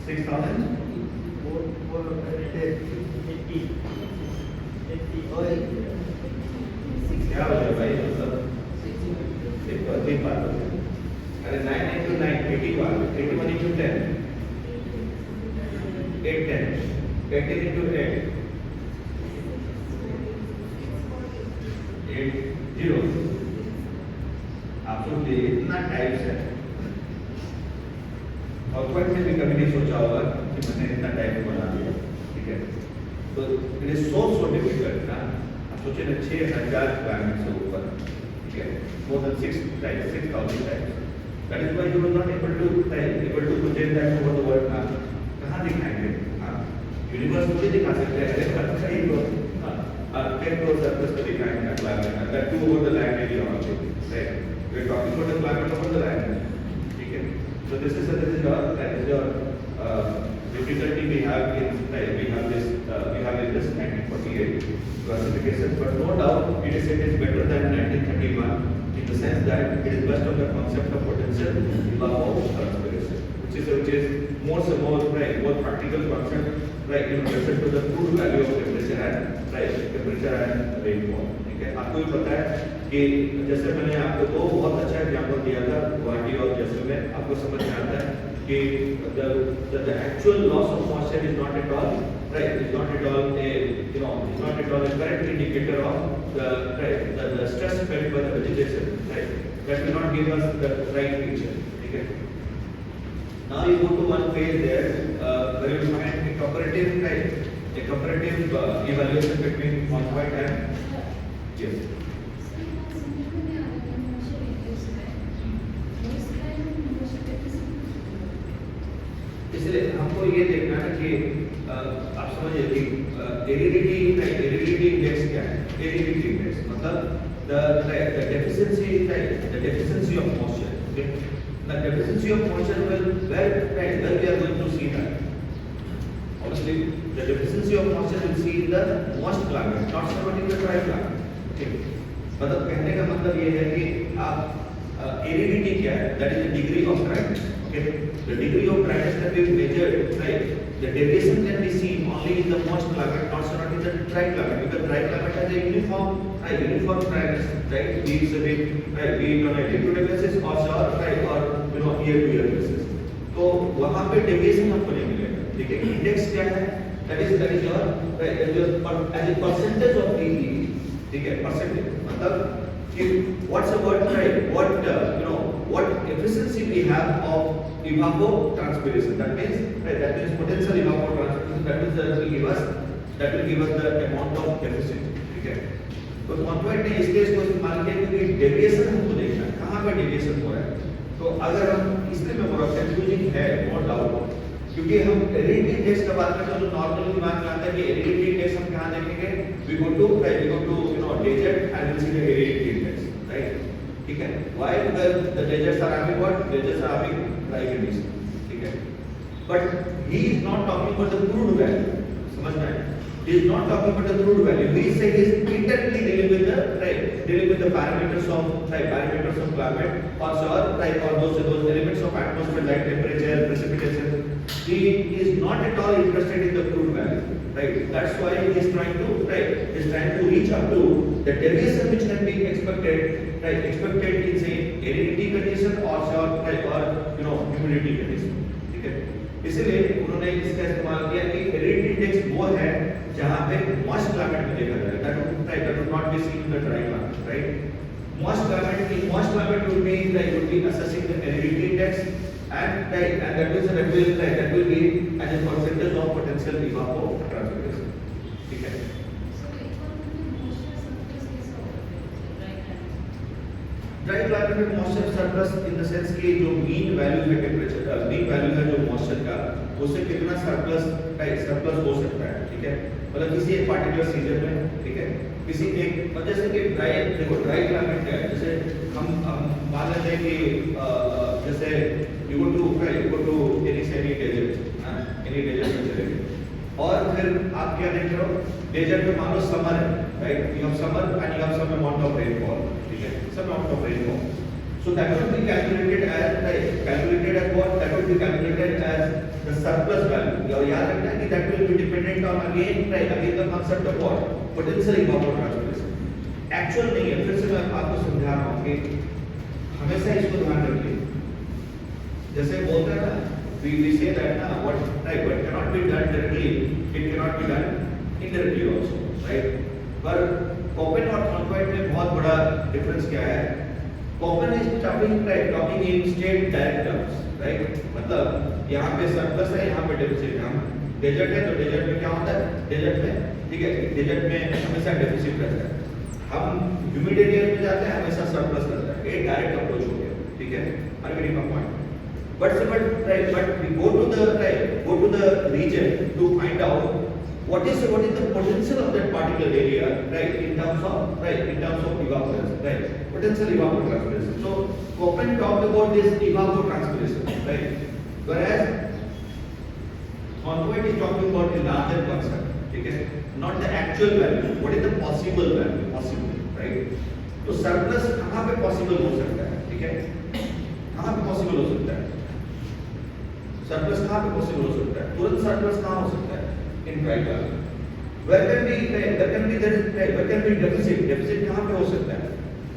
6,400 क्या हो जाए भाई, मतलब एक अजीब बात हो गई, अरे 9 into 9 81 81 into 10 810 18 into 8 8 0, आप सोचिए इतना टाइप्स है, और कोई ने भी कभी नहीं सोचा होगा कि मैंने इतना टाइप बना दिया, ठीक है, तो इट इज सो डिफिकल्ट ना, आप सोचिए ना 6,000 प्लैनेट से ऊपर, ठीक है, more than 6,000 types, that is why you are not able to project that over the world map, कहाँ दिखाएंगे, हाँ, यूनिवर्स मुझे दिखा सकते हैं, अरे कहीं तो 10 crore surface पे दिखाएंगे climate, that too over the land area only, right, we are talking about the climate over the land, ठीक है, so this is your difficulty we have in this 1948 classification, but no doubt it is better than 1931 in the sense that it is based on the concept of potential evapotranspiration, which is more practical concept, right, in relation to the true value of temperature and rainfall, ठीक है, आपको भी पता है कि जैसे मैंने आपको दो बहुत अच्छा एग्जांपल दिया था गुवाहाटी और जैसलमेर, आपको समझ में आता है कि the actual loss of moisture is not at all a correct indicator of the stress felt by the vegetation, right, that will not give us the right picture, okay. Now you go to one page there where you find a comparative evaluation between on-point and yes. इसलिए हमको ये देखना है कि आप समझिए कि aridity index क्या है, एरिडिटी इंडेक्स मतलब the deficiency of moisture, okay, the deficiency of moisture where we are going to see that, obviously the deficiency of moisture will see in the moist climate, not so much in the dry climate, okay, मतलब कहने का मतलब ये है कि आप aridity क्या है, that is the degree of dryness, okay, the degree of dryness that we measured, right, the deviation can be seen only in the moist climate, not so much in the dry climate, because dry climate has a uniform dryness, right, be it on a day-to-day basis or year-to-year basis, तो वहाँ पे deviation हमको नहीं मिलेगा, ठीक है, index क्या है, that is your as a percentage of EE, ठीक है, percentage मतलब what's the word, right, what efficiency we have of evapotranspiration, that means potential evapotranspiration, that will give us the amount of efficiency, ठीक है, तो contract ने इसलिए इसको इस्तेमाल किया क्योंकि डेविएशन हमको देखना है, कहाँ पे डेविएशन हो रहा है, तो अगर हम इसलिए में बोला कंफ्यूजिंग है, नो डाउट, क्योंकि हम एरिडिटी इंडेक्स का बात करते हैं तो नॉर्मली दिमाग में आता है कि एरिडिटी इंडेक्स हम कहाँ देखेंगे, we go to desert and we'll see the aridity index, right, ठीक है, why, because the deserts are having dry conditions, ठीक है, but he is not talking about the crude value, समझना है, he is not talking about the crude value, he is saying he is indirectly dealing with the parameters of climate or those elements of atmosphere like temperature, precipitation. He is not at all interested in the crude value, right, that's why he is trying to reach up to the deviation which can be expected in say aridity condition or humidity condition, ठीक है, इसलिए उन्होंने इसका इस्तेमाल किया कि aridity index वो है जहाँ पे मॉइस्ट क्लाइमेट में देखा जाएगा, that would not be seen in the dry climate, right? Moist climate would be assessing the aridity index and that will be as a percentage of potential evapotranspiration. ठीक है? Dry climate में moisture surplus in the sense कि जो mean value है temperature, mean value है जो moisture का, उससे कितना सरप्लस हो सकता है, ठीक है? मतलब किसी एक पार्टिकुलर सीजन में, ठीक है? किसी एक जैसे कि ड्राई क्लाइमेट है, जैसे हम मान लेते हैं कि जैसे you go to any desert में चले गए और फिर आप क्या देख रहे हो, डेजर्ट में मान लो समर है, right? You have summer and you have some amount of rainfall, ठीक है? Some amount of rainfall, so that will be calculated as what? That will be calculated as the surplus value. और याद रखना है कि that will be dependent on again the concept of what? Potential evapotranspiration. Actual नहीं है, फिर से मैं आपको समझा रहा हूँ कि हमेशा इसको ध्यान रखिए। जैसे बोलते हैं ना, we say that ना what cannot be done directly, it cannot be done indirectly also, right? पर Koppen और Thorndike में बहुत बड़ा difference क्या है? Koppen is talking in state direct terms, right? मतलब यहाँ पे सरप्लस है, यहाँ पे डेफिसिट है। डेजर्ट है तो डेजर्ट में क्या होता है? डेजर्ट में, ठीक है, डेजर्ट में हमेशा डेफिसिट रहता है। हम ह्यूमिड एरिया में जाते हैं, हमेशा सरप्लस रहता है। ये डायरेक्ट अप्रोच हो गया, ठीक है? Are you getting my point? But we go to the region to find out what is the potential of that particular area, right? In terms of evaporation, right? Potential evapotranspiration. So Koppen talked about this evapotranspiration, right? Whereas Thorndike is talking about the larger concept, ठीक है? Not the actual value. What is the possible value? Possible, right? तो surplus कहाँ पे possible हो सकता है, ठीक है? कहाँ पे possible हो सकता है? सरप्लस कहाँ पे पॉसिबल हो सकता है? तुरंत सरप्लस कहाँ हो सकता है? In dry climate. Where can be deficit कहाँ पे हो सकता है?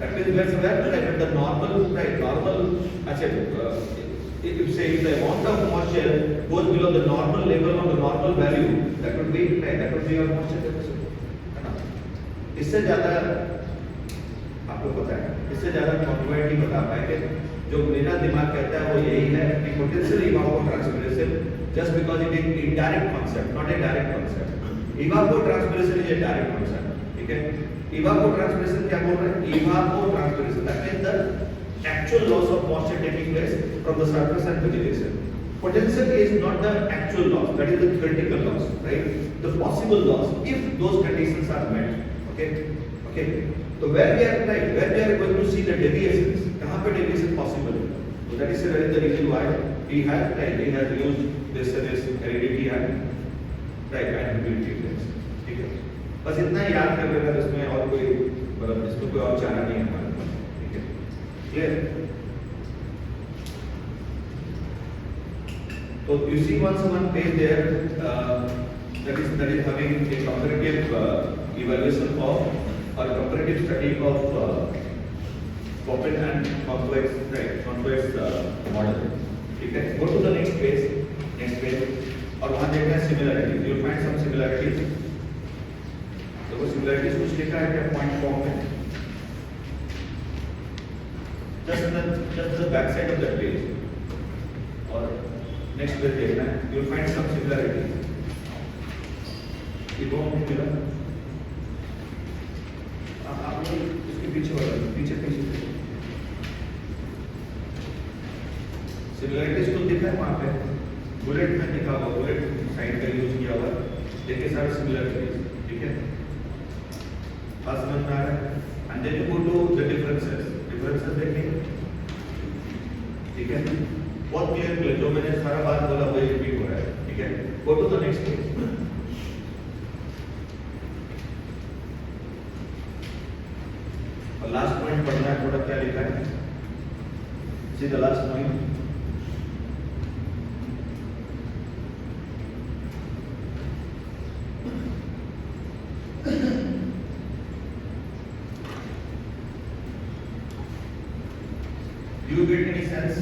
That means where the normal if the amount of moisture goes below the normal level or the normal value, that would be your moisture deficit, है ना? इससे ज़्यादा आपको पता है, इससे ज़्यादा Thorndike नहीं बता पाएंगे। जो मेरा दिमाग कहता है वो यही है कि potential evapotranspiration just because it is indirect concept, not a direct concept. Evapotranspiration is a direct concept, ठीक है? Evapotranspiration क्या बोल रहे हैं? Evapotranspiration, that means the actual loss of moisture taking place from the surface and vegetation. Potential is not the actual loss, that is the theoretical loss, right? The possible loss if those conditions are met, okay? So where we are going to see the deviations, कहाँ पे deviation possible है? So that is the reason why he has used this heredity and humidity index, ठीक है? बस इतना ही याद कर लेना, इसमें और कोई मतलब इसमें कोई और चारा नहीं है हमारे पास, ठीक है? Clear? So you see one page there that is having a comparative evaluation of or comparative study of Koppen and Thorndike's model, ठीक है? Go to the next page और वहाँ देखना है similarities. You will find some similarities. तो वो similarities कुछ लिखा है क्या point form में? Just the back side of that page और next page देखना है. You will find some similarities. ये वो मिला. आप इसके पीछे सिमिलरिटीज को दिखा है वहाँ पे बुलेट में दिखा हुआ, बुलेट साइड का यूज किया हुआ, देखिए सारे सिमिलरिटीज, ठीक है? बात समझ में आ रहा है? And then you go to the differences देखिए, ठीक है? बहुत क्लियर जो मैंने सारा बात बोला वही रिपीट हो रहा है, ठीक है? Go to the next page. और लास्ट पॉइंट पढ़ना है थोड़ा, क्या लिखा है? See the last point. Do you get any sense?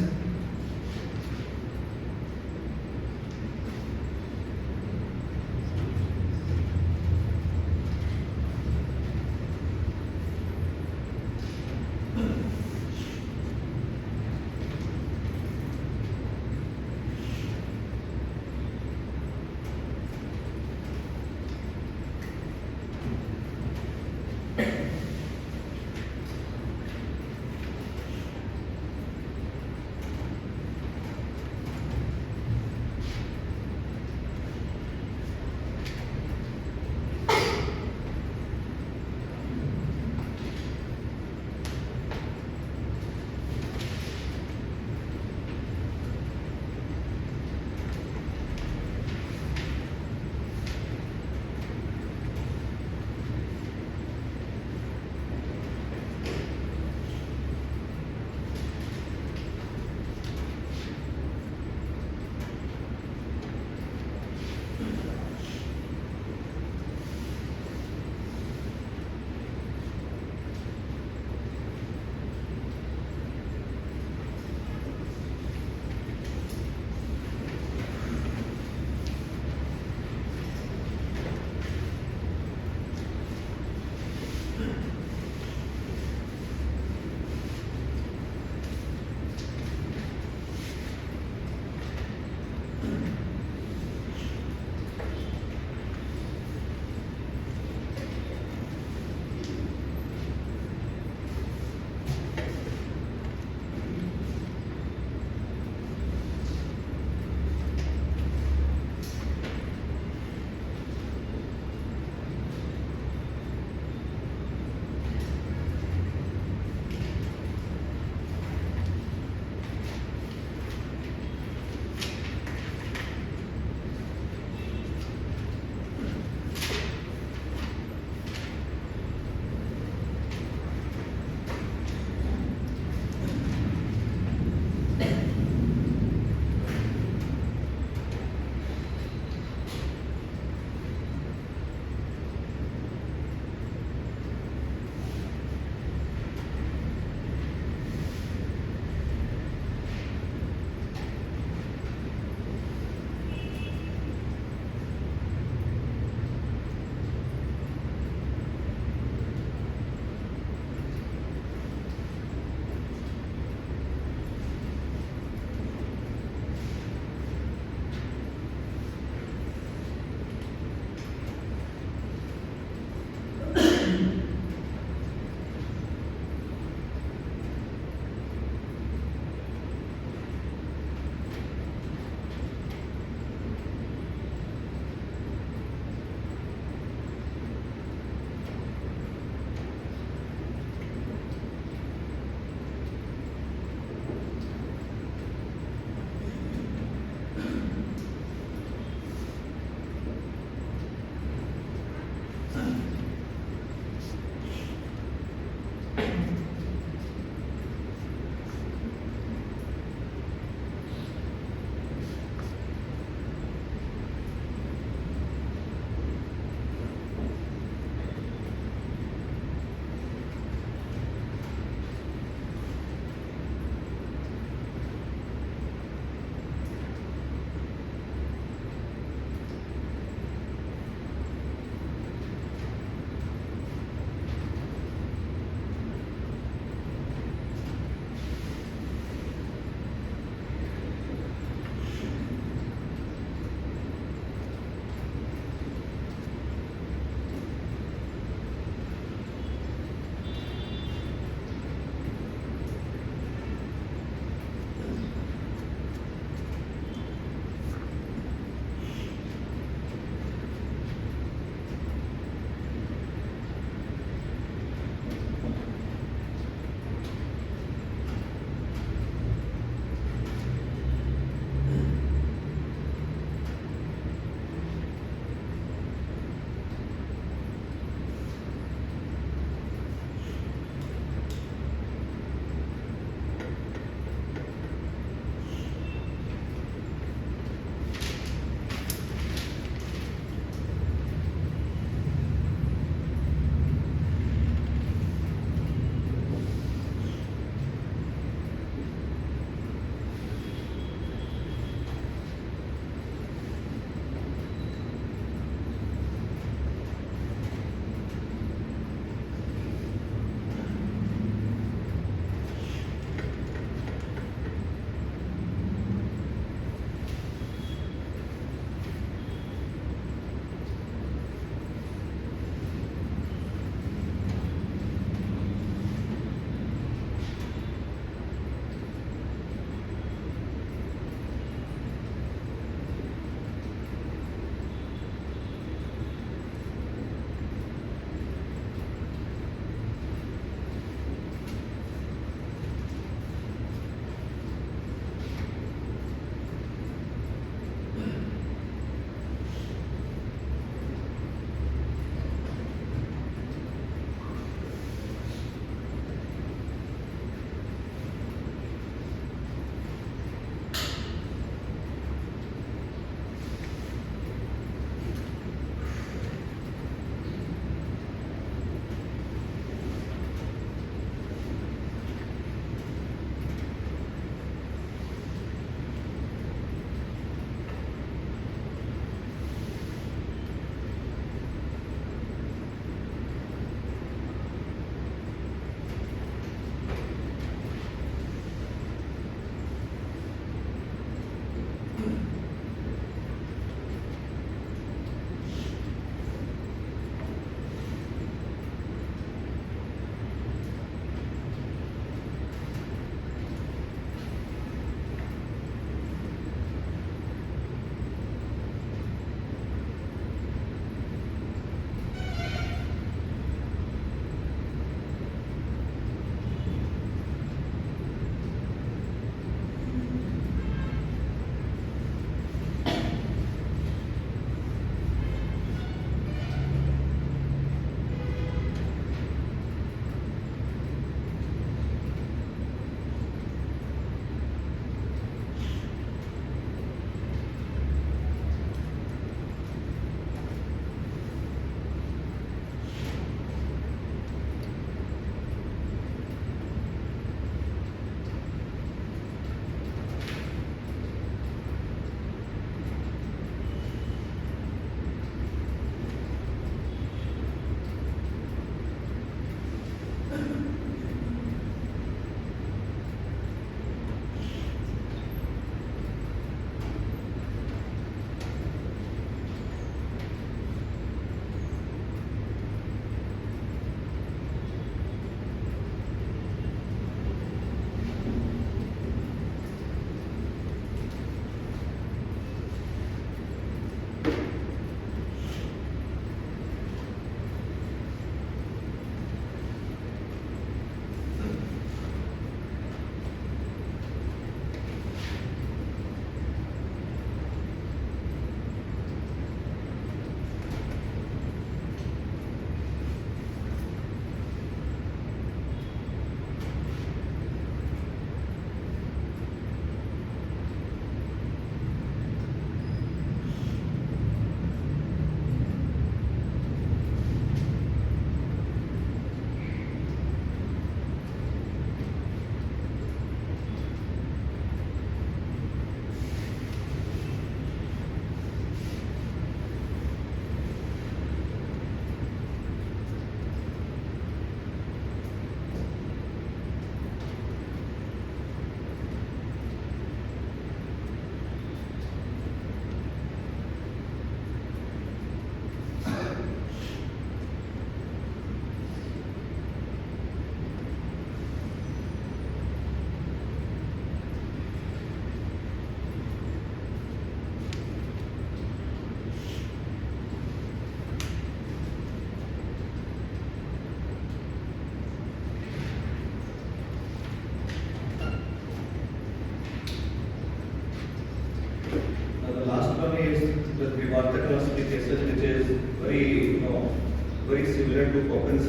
very similar to Poppen's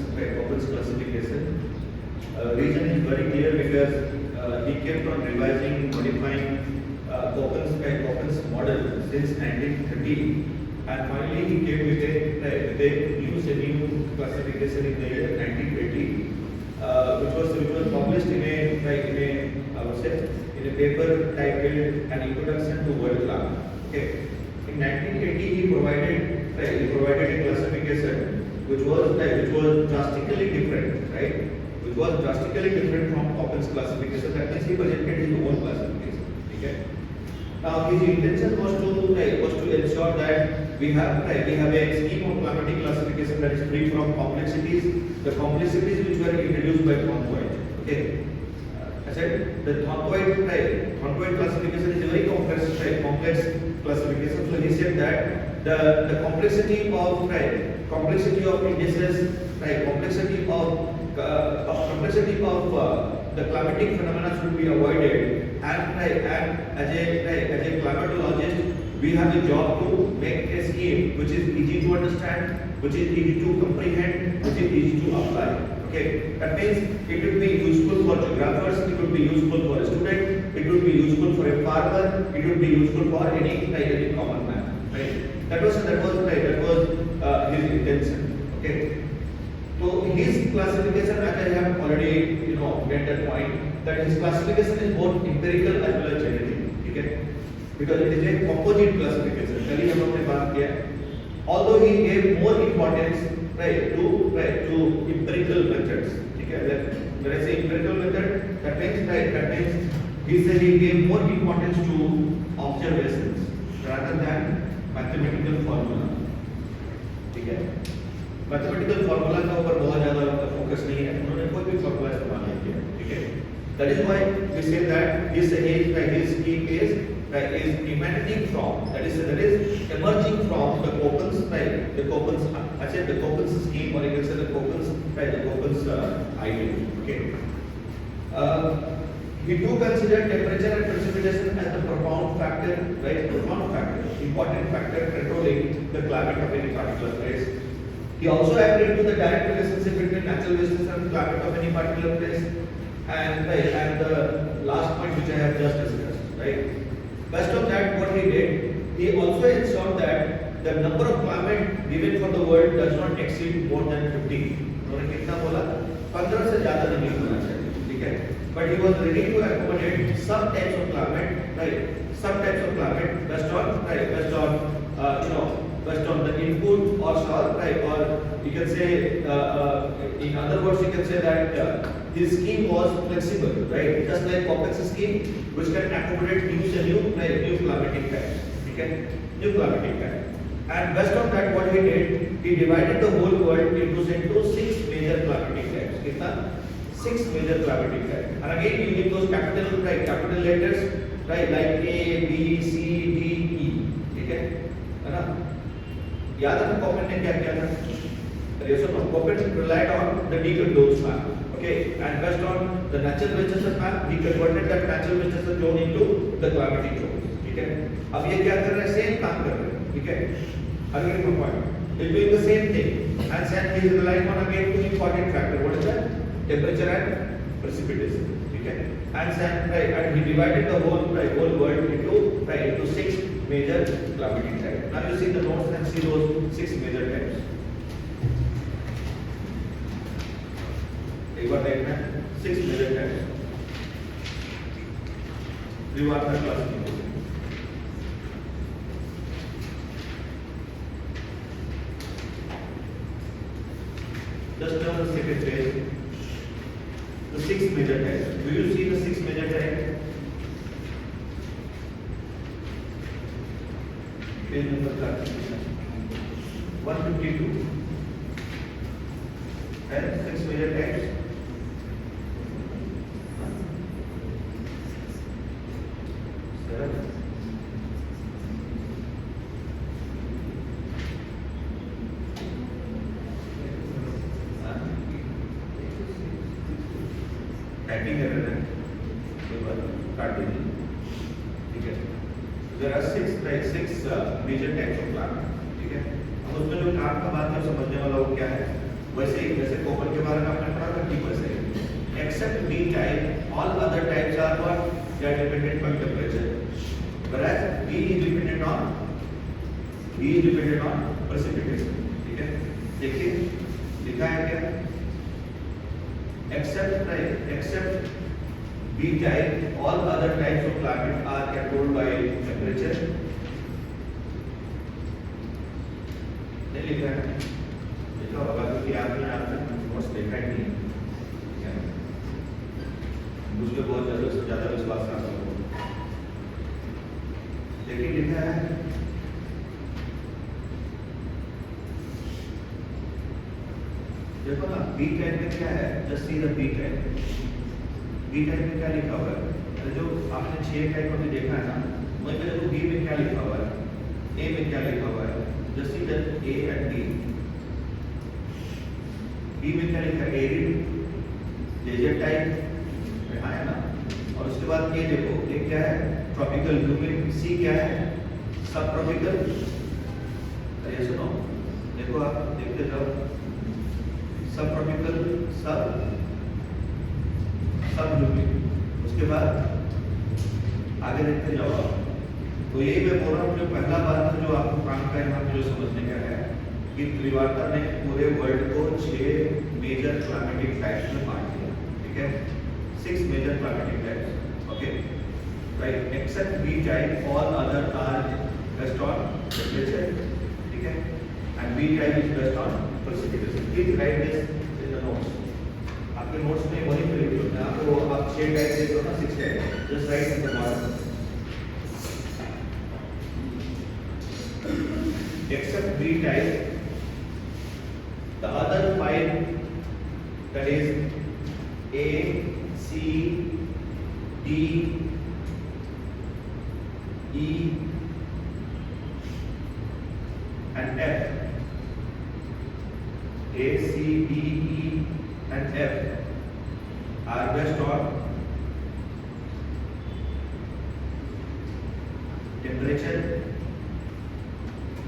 classification. Reason is very clear because he kept on revising, modifying Poppen's model since 1930, and finally he came with a new classification in the year 1980, which was published in a I would say in a paper titled An Introduction to World Clock. Okay. In 1980 he provided a classification which was drastically different, right? Which was drastically different from Poppen's classification. That means he presented his own classification. Okay. Now his intention was to ensure that we have a scheme of climatic classification that is free from complexities, the complexities which were introduced by Thorndike. Okay. I said the Thorndike classification is a very complex classification. So he said that the complexity of indices, complexity of the climatic phenomena should be avoided, and as a climatologist we have a job to make a scheme which is easy to understand, which is easy to comprehend, which is easy to apply. Okay, that means it will be useful for geographers, it will be useful for a student, it will be useful for a farmer, it will be useful for any common man. Right? That was his intention. Okay. So his classification, as I have already made that point, that his classification is both empirical as well as genetic. Okay. Because it is a composite classification. कल हम लोगों ने बात किया. Although he gave more importance to empirical methods. Okay. When I say empirical method, that means he said he gave more importance to observations rather than mathematical formula. Okay. Mathematical formula का ऊपर बहुत ज़्यादा focus नहीं है, उन्होंने कोई भी formula इस्तेमाल नहीं किया, ठीक है? That is why we say that his scheme is emanating from, that is emerging from the Poppen's scheme, or you can say the Poppen's idea, okay? We do consider temperature and precipitation as a profound factor, important factor controlling the climate of any particular place. He also agreed to the direct relationship between natural disaster and climate of any particular place, and the last point which I have just discussed. Right. Based on that, what he did, he also ensured that the number of climate given for the world does not exceed more than 50. उन्होंने कितना बोला? 15 से ज़्यादा नहीं होना चाहिए, ठीक है? But he was ready to accommodate some types of climate, right? Some types of climate based on the input or or you can say, in other words, you can say that his scheme was flexible, right? Just like Poppen's scheme, which can accommodate new climatic types, okay? New climatic types. And based on that, what he did, he divided the whole world into 6 major climatic types. Kitna? 6 major climatic types. And again, using those capital letters, right, like A, B, C, D, E. Okay? है ना? याद है Poppen ने क्या किया था? Poppen relied on the decomposed map. Okay, and based on the natural vegetation map, he converted that natural vegetation zone into the climatic zones. ठीक है? अब ये क्या कर रहे हैं? Same काम कर रहे हैं. ठीक है? Again, one point. He's doing the same thing, and then he is relying on again two important factors. What is that? Temperature and precipitation. Okay, and he divided the whole world into 6 major climatic types. Now you see the notes and see those 6 major types. एक बार देखना 6 major types. द्विवार्षिक classification. Just now the second page. The 6 major types. Do you see the 6 major types? Page number 152. And 6 major types. Typing error है, काट दीजिए, ठीक है? There are 6 major types of climate, ठीक है? उसमें जो काम का बात है समझने वाला वो क्या है, वैसे ही जैसे कॉपर के बारे में आपने पढ़ा था ठीक वैसे ही, except B type all other types are not they are dependent on temperature, whereas B is dependent on precipitation. ठीक है, देखिए लिखा है क्या, except B type all other types of climate are controlled by temperature. नहीं लिखा है, लिखा होगा क्योंकि आपने नोट्स देखा ही नहीं है, मुझ पे बहुत ज्यादा विश्वास ना करो। देखिए लिखा है देखो ना, बी टाइप में क्या है, just see the B type. B type में क्या लिखा हुआ है, जो आपने 6 टाइप में देखा है ना, वहीं पे देखो बी में क्या लिखा हुआ है, ए में क्या लिखा हुआ है, just see the A and B. B में क्या लिखा है, एरिड, लेजर टाइप यहाँ है ना, और उसके बाद ये देखो, ये क्या है, ट्रॉपिकल ह्यूमिड, सी क्या है, सब ट्रॉपिकल। अरे सुनो, देखो आप देखते जाओ, सब ट्रॉपिकल, सब ह्यूमिड। उसके बाद आगे देखते जाओ आप, तो यही मैं बोल रहा हूँ, जो पहला बात जो आपको काम का यहाँ पे जो समझने का है कि त्रिवार्ता ने पूरे वर्ल्ड को 6 मेजर क्लाइमेटिक टाइप्स में बांट दिया, ठीक है, 6 major climatic types, okay, right, except B type all other are based on temperature, ठीक है, and B type is based on precipitation. Please write this in the notes. आपके notes में वही पे लिखो, मैं आपको आप 6 टाइप से तो ना 6 type, just write in the bottom. Except B type, the other 5, that is A, C, D, E and F. A, C, D, E and F are based on temperature,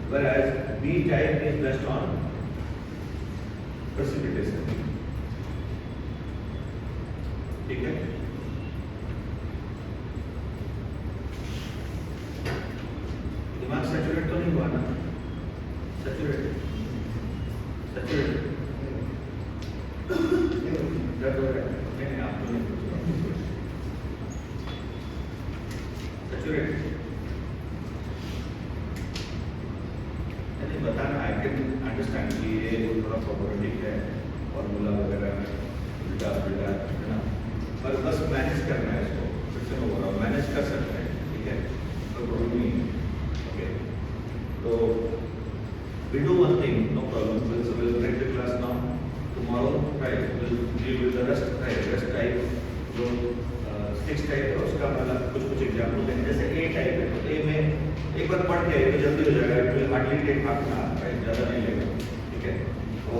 whereas B type is based on precipitation. ठीक है, दिमाग saturate तो नहीं हुआ ना, saturate दर्द हो रहा है, नहीं आपको नहीं सैचुरेट नहीं बताना, आई कैन अंडरस्टैंड कि ये थोड़ा प्रॉब्लमेटिक है, फॉर्मूला वगैरह उल्टा उल्टा है ना, पर बस मैनेज करना है इसको, फिर से मैं बोल रहा हूँ मैनेज कर सकते हैं, ठीक है, कोई प्रॉब्लम नहीं है, ओके। तो we do one thing, no problem, we'll break the class now, tomorrow, right, we'll deal with the rest type, जो 6 टाइप है उसका मतलब कुछ एग्जाम्पल देंगे, जैसे A टाइप है, तो A में एक बार पढ़ के तो जल्दी हो जाएगा, it will hardly take half an hour, right, ज़्यादा नहीं लेगा, ठीक है, तो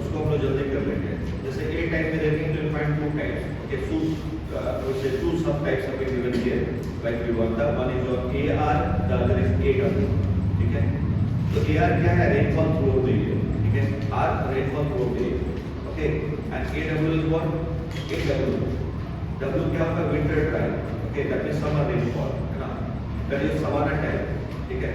उसको हम लोग जल्दी कर लेंगे। जैसे A टाइप में देखेंगे तो you'll find 2 types, okay, two sub types have been given here, like we want the one is of AR, the other is AW, ठीक है, तो AR क्या है, rainfall through out the year, ठीक है, R rainfall through out the year, okay, and AW is what, AW, W क्या होगा, winter dry, okay, that is summer rainfall, है ना, दैट इज सवाना टाइप, ठीक है,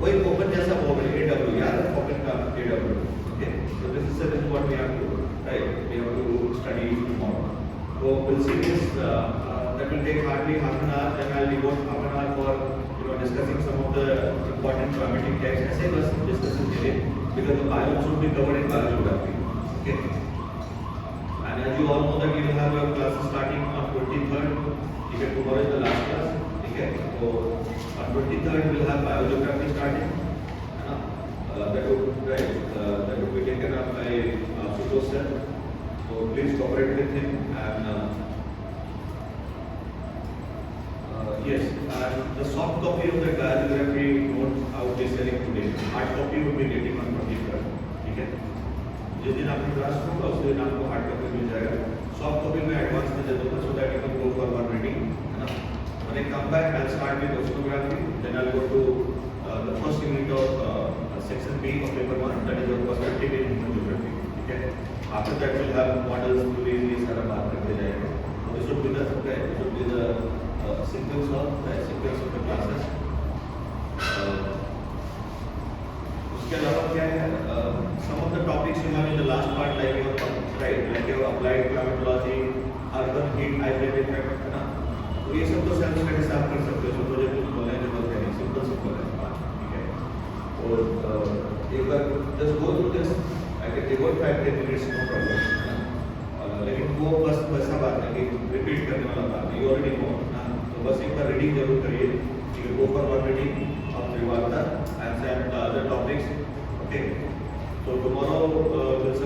वही कोपन जैसा बोल रहे AW, याद है कोपन का AW, okay, so this is what we have to, right, we have to study tomorrow. So we'll see this, that will take hardly half an hour, then I'll devote half an hour for discussing some of the important climatic types. ऐसे बस discussion के लिए, because the bio should be covered in biogeography. Okay. And as you all know that you will have your classes starting on 23rd. Okay, tomorrow is the last class. Okay. So on 23rd we will have biogeography starting. That would be taken up by Sutosh sir. So please cooperate with him and. Yes, the soft copy of the biography note out is selling today. Hard copy will be getting on 23rd. ठीक है? जिस दिन आपकी class होगा उस दिन आपको hard copy मिल जाएगा। सॉफ्ट कॉपी में एडवांस में दे दूँगा so that you can go for one reading. है ना? When I come back, I'll start with oceanography. Then I'll go to the first unit of section B of paper 1, that is your perspective in human geography. Okay. After that we'll have models, theories, ये सारा बात करते जाएंगे. So this would be the sequence of the classes. उसके अलावा क्या है? Some of the topics you have in the last part, like your applied climatology, urban heat island effect, है ना? तो ये सब तो सेल्फ स्टडी से आप कर सकते हो. प्रोजेक्ट कुछ बोलने की जरूरत है नहीं, सिंपल है बात, ठीक है. और एक बार just go through this, I can devote 5-10 minutes, no problem. लेकिन वो बस वैसा बात है कि रिपीट करने वाला बात है, यू ऑलरेडी नो ना. तो बस एक बार रीडिंग जरूर करिए. ठीक है, go for one reading of Trivata and other topics. Okay. So tomorrow we'll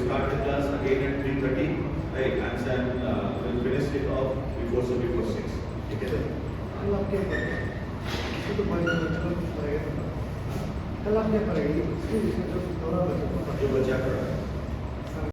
start the class again at 3:30, right? And then we'll finish it off before 6. ठीक है सर? कल आप क्या करेंगे? इसको तो पढ़ने में अच्छा लगेगा. कल आप क्या करेंगे? इसके विषय जो थोड़ा बच्चा जो बच्चा कर रहा है